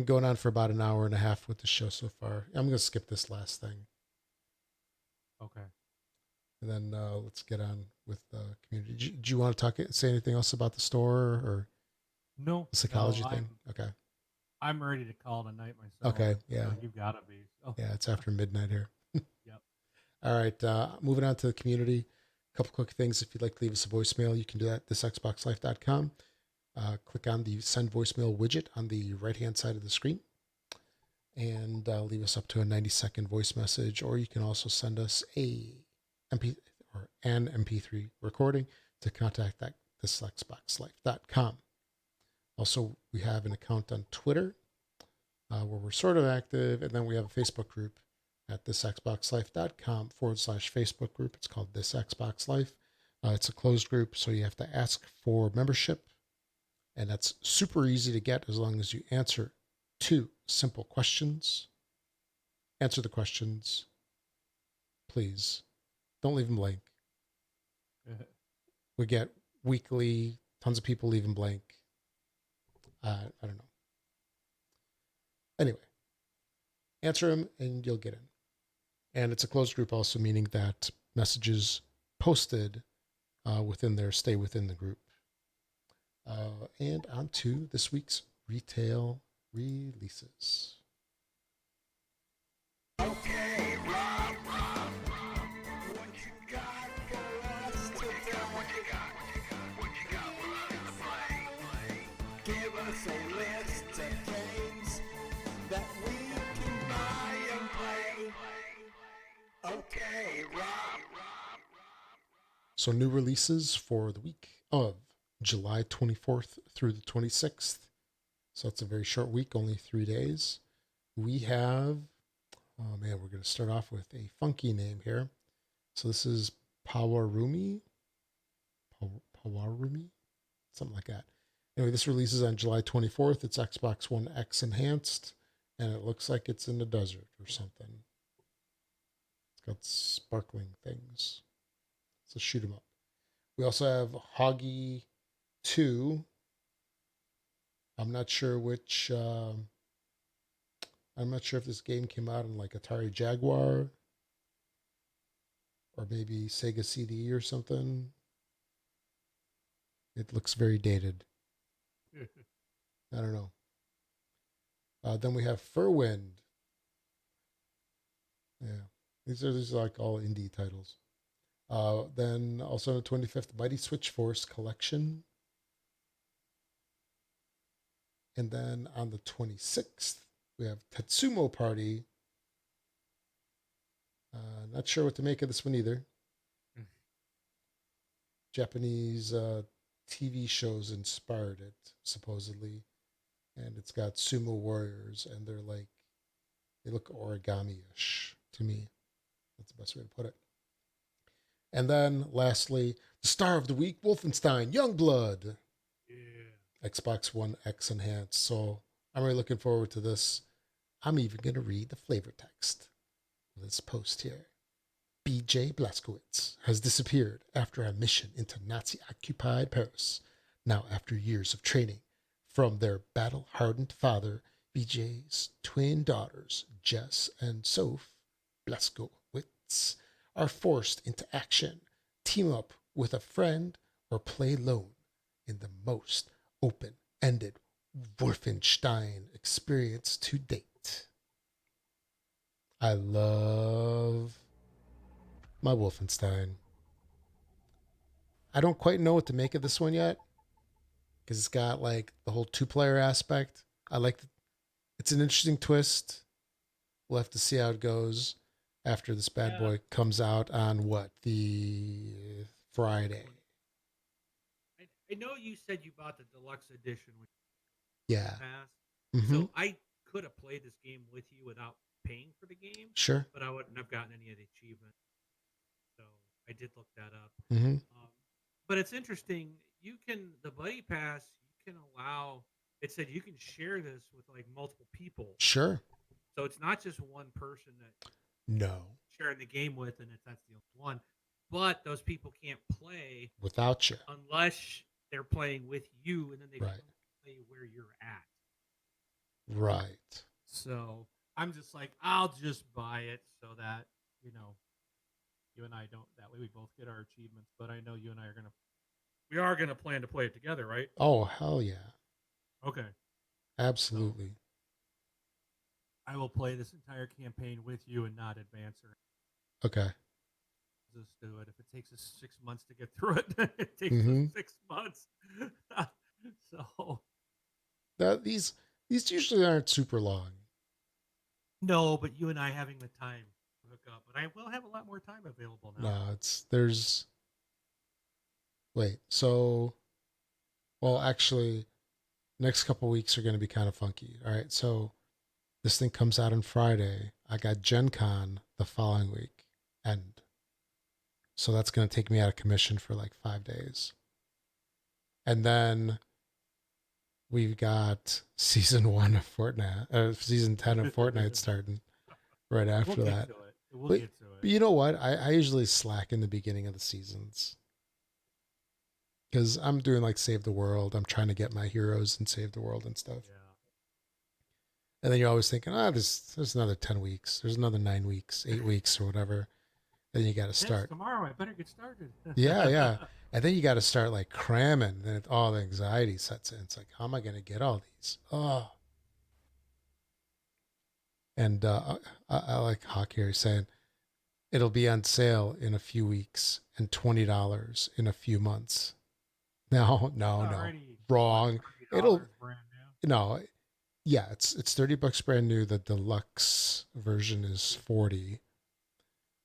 going on for about an hour and a half with the show so far. I'm gonna skip this last thing, Okay. and then let's get on with the community. Do you want to say anything else about the store or No, the no, psychology thing? Okay. I'm ready to call it a night myself. Okay. I Yeah. know you've got to be. So, Yeah. It's after midnight here. yep. All right. Moving on to the community. A couple quick things. If you'd like to leave us a voicemail, you can do that at thisxboxlife.com. Click on the send voicemail widget on the right hand side of the screen and leave us up to a 90-second voice message, or you can also send us an MP3 recording to contact at thisxboxlife.com. Also, we have an account on Twitter where we're sort of active, and then we have a Facebook group at thisxboxlife.com/Facebook group. It's called This Xbox Life. It's a closed group, so you have to ask for membership, and that's super easy to get as long as you answer 2 simple questions. Answer the questions, please. Don't leave them blank. We get weekly, tons of people leaving blank. I don't know. Anyway, answer them and you'll get in. And it's a closed group also, meaning that messages posted within there stay within the group. And on to this week's retail releases. Okay, Rob, what you got for us today? What you got for us to play? Give us a list of games that we can buy and play. Okay, Rob. So new releases for the week of July 24th through the 26th. So it's a very short week, only 3 days. We have, oh man, we're going to start off with a funky name here. So this is Powarumi, something like that. Anyway, this releases on July 24th. It's Xbox One X enhanced, and it looks like it's in the desert or something. It's got sparkling things. So shoot 'em up. We also have Hoggy 2. I'm not sure which. I'm not sure if this game came out on like Atari Jaguar or maybe Sega CD or something. It looks very dated. I don't know. Then we have Furwind. Yeah, these are like all indie titles. Then also the 25th, Mighty Switch Force Collection. And then on the 26th, we have Tetsumo Party. Not sure what to make of this one either. Japanese TV shows inspired it, supposedly. And it's got sumo warriors, and they look origami-ish to me. That's the best way to put it. And then lastly, the star of the week, Wolfenstein Youngblood. Yeah. Xbox One X enhanced. So I'm really looking forward to this. I'm even going to read the flavor text of this post here. BJ Blazkowicz has disappeared after a mission into Nazi-occupied Paris. Now, after years of training from their battle hardened father, BJ's twin daughters, Jess and Soph Blaskowitz, are forced into action, team up with a friend, or play lone in the most open ended Wolfenstein experience to date. I love my Wolfenstein. I don't quite know what to make of this one yet because it's got like the whole two-player aspect. I like it's an interesting twist. We'll have to see how it goes after this bad boy comes out on what, the Friday. I know you said you bought the deluxe edition with Yeah. Pass. Mm-hmm. So I could have played this game with you without paying for the game, Sure. but I wouldn't have gotten any of the achievements. So I did look that up. Mm-hmm. But it's interesting. You can the buddy pass. You can allow. It said you can share this with like multiple people. Sure. So it's not just one person that No. sharing the game with, and that's the only one. But those people can't play Without you. unless they're playing with you, and then they Right. can play where you're at. Right. So I'm just like, I'll just buy it so that you and I don't. That way we both get our achievements. But I know you and I are gonna plan to play it together, right? Oh, hell yeah. Okay. Absolutely. So I will play this entire campaign with you and not advance or Okay. just do it. If it takes us 6 months to get through it, it takes Mhm. us 6 months. So These usually aren't super long. no, but you and I having the time to hook up, but I will have a lot more time available now. No, wait, so well actually next couple weeks are gonna be kind of funky. All right, so this thing comes out on Friday. I got Gen Con the following week. And so that's gonna take me out of commission for like 5 days. And then we've got season 1 of Fortnite, season 10 of Fortnite starting right after We'll that. get to it. We'll But, get to but it. you know what? I usually slack in the beginning of the seasons because I'm doing like Save the World. I'm trying to get my heroes and Save the World and stuff. Yeah. And then you're always thinking, there's another 10 weeks. There's another 9 weeks, 8 weeks or whatever. Then you got to start. Tomorrow. I better get started. Yeah. And then you got to start like cramming. Then all the anxiety sets in. It's like, how am I going to get all these? Oh. And I like Hawk here saying it'll be on sale in a few weeks and $20 in a few months. No. Wrong. It'll brand new. no. Yeah, it's $30 brand new. The deluxe version is 40.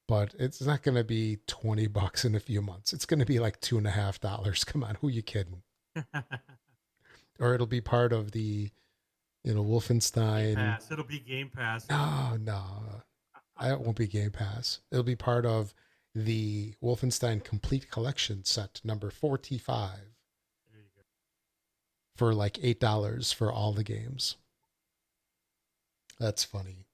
But it's not going to be $20 in a few months. It's going to be like $2.50. Come on, who you kidding? Or it'll be part of the, Wolfenstein. Game Pass. It'll be Game Pass. No, it won't be Game Pass. It'll be part of the Wolfenstein Complete Collection set number 45. There you go. For like $8 for all the games. That's funny.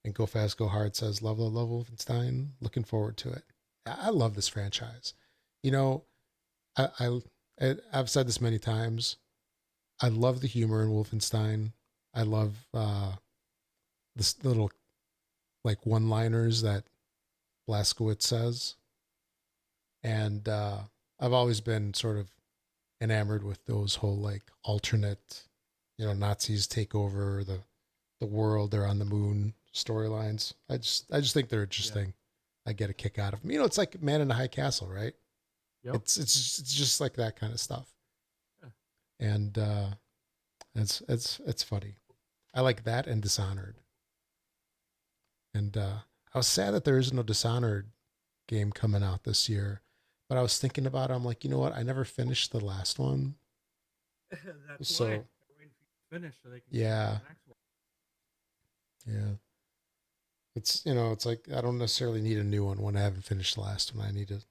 And Go Fast, Go Hard says, love Wolfenstein. Looking forward to it. I love this franchise. I've said this many times. I love the humor in Wolfenstein. I love this little like one-liners that Blaskowitz says. And I've always been sort of enamored with those whole like alternate, Nazis take over the world, they're on the moon storylines. I just think they're interesting. Yeah. I get a kick out of them. It's like Man in a High Castle, right? Yep. It's just like that kind of stuff. Yeah. And it's funny. I like that and Dishonored. And I was sad that there isn't no Dishonored game coming out this year. But I was thinking about it. I'm like, you know what? I never finished the last one. That's why they're waiting for you to finish so they can yeah. get the next one. Yeah. It's like I don't necessarily need a new one when I haven't finished the last one. I need to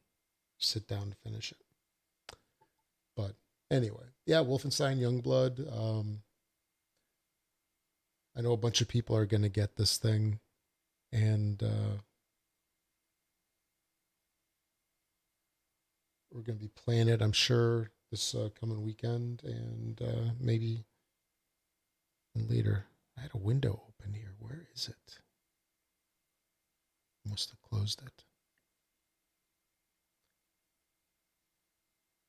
sit down to finish it. But anyway, yeah, Wolfenstein Youngblood. I know a bunch of people are going to get this thing, and we're going to be playing it, I'm sure, this coming weekend and maybe later. I had a window open here. Where is it? I must have closed it.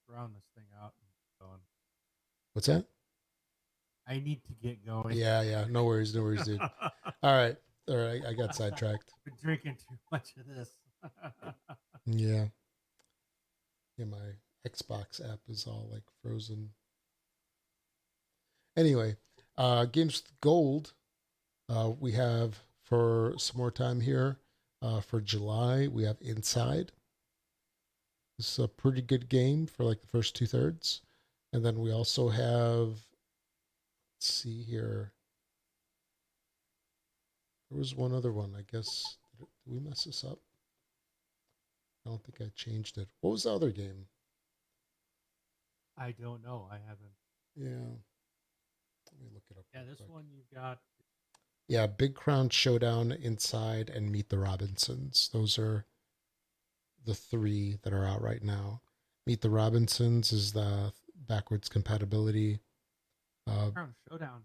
Round this thing out and going. What's that? I need to get going. Yeah. No worries, dude. All right. I got sidetracked. Been drinking too much of this. Yeah. Yeah, my Xbox app is all like frozen. Anyway, Games with Gold, we have for some more time here. For July, we have Inside. This is a pretty good game for like the first 2/3. And then we also have, let's see here. There was one other one, I guess. Did we mess this up? I don't think I changed it. What was the other game? I don't know. I haven't. Yeah. Let me look it up. Yeah, real this quick. one you've got. Yeah, Big Crown Showdown, Inside, and Meet the Robinsons. Those are the three that are out right now. Meet the Robinsons is the backwards compatibility. Crown Showdown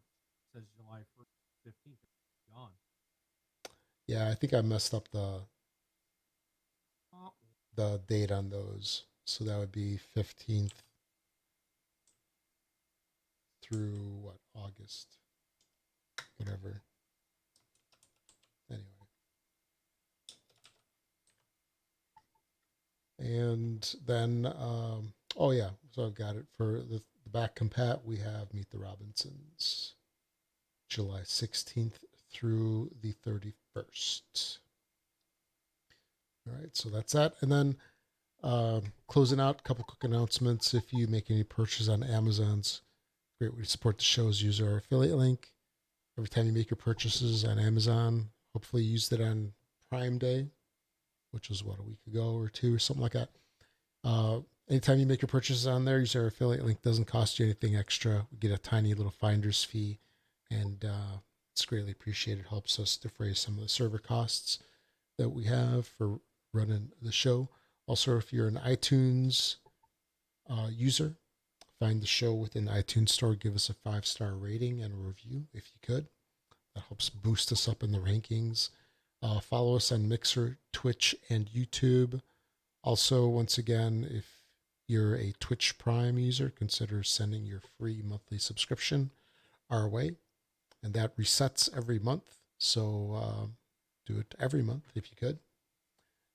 says July 15th. Gone. Yeah, I think I messed up the date on those. So that would be 15th through what, August? Whatever. Anyway. And then, oh yeah, so I've got it for the back compat. We have Meet the Robinsons, July 16th through the 31st. All right, so that's that. And then closing out, a couple quick announcements. If you make any purchase on Amazon's great way to support the shows, use our affiliate link. Every time you make your purchases on Amazon, hopefully you used it on Prime Day, which was what, a week ago or two or something like that. Anytime you make your purchases on there, use our affiliate link. Doesn't cost you anything extra. We get a tiny little finder's fee, and it's greatly appreciated. Helps us defray some of the server costs that we have for running the show. Also, if you're an iTunes user, find the show within the iTunes store. Give us a 5-star rating and a review if you could. That helps boost us up in the rankings. Follow us on Mixer, Twitch, and YouTube. Also, once again, if you're a Twitch Prime user, consider sending your free monthly subscription our way. And that resets every month. So do it every month if you could.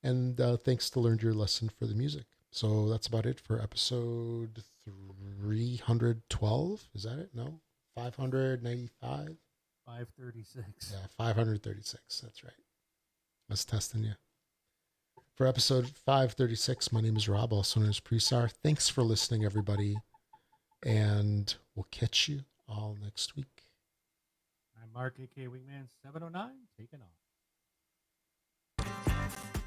And thanks to Learned Your Lesson for the music. So that's about it for episode 312. Is that it? No? 595? 536. Yeah, 536. That's right. I was testing you. For episode 536, my name is Rob, also known as Presar. Thanks for listening, everybody. And we'll catch you all next week. I'm Mark, aka Wingman 709, taking off.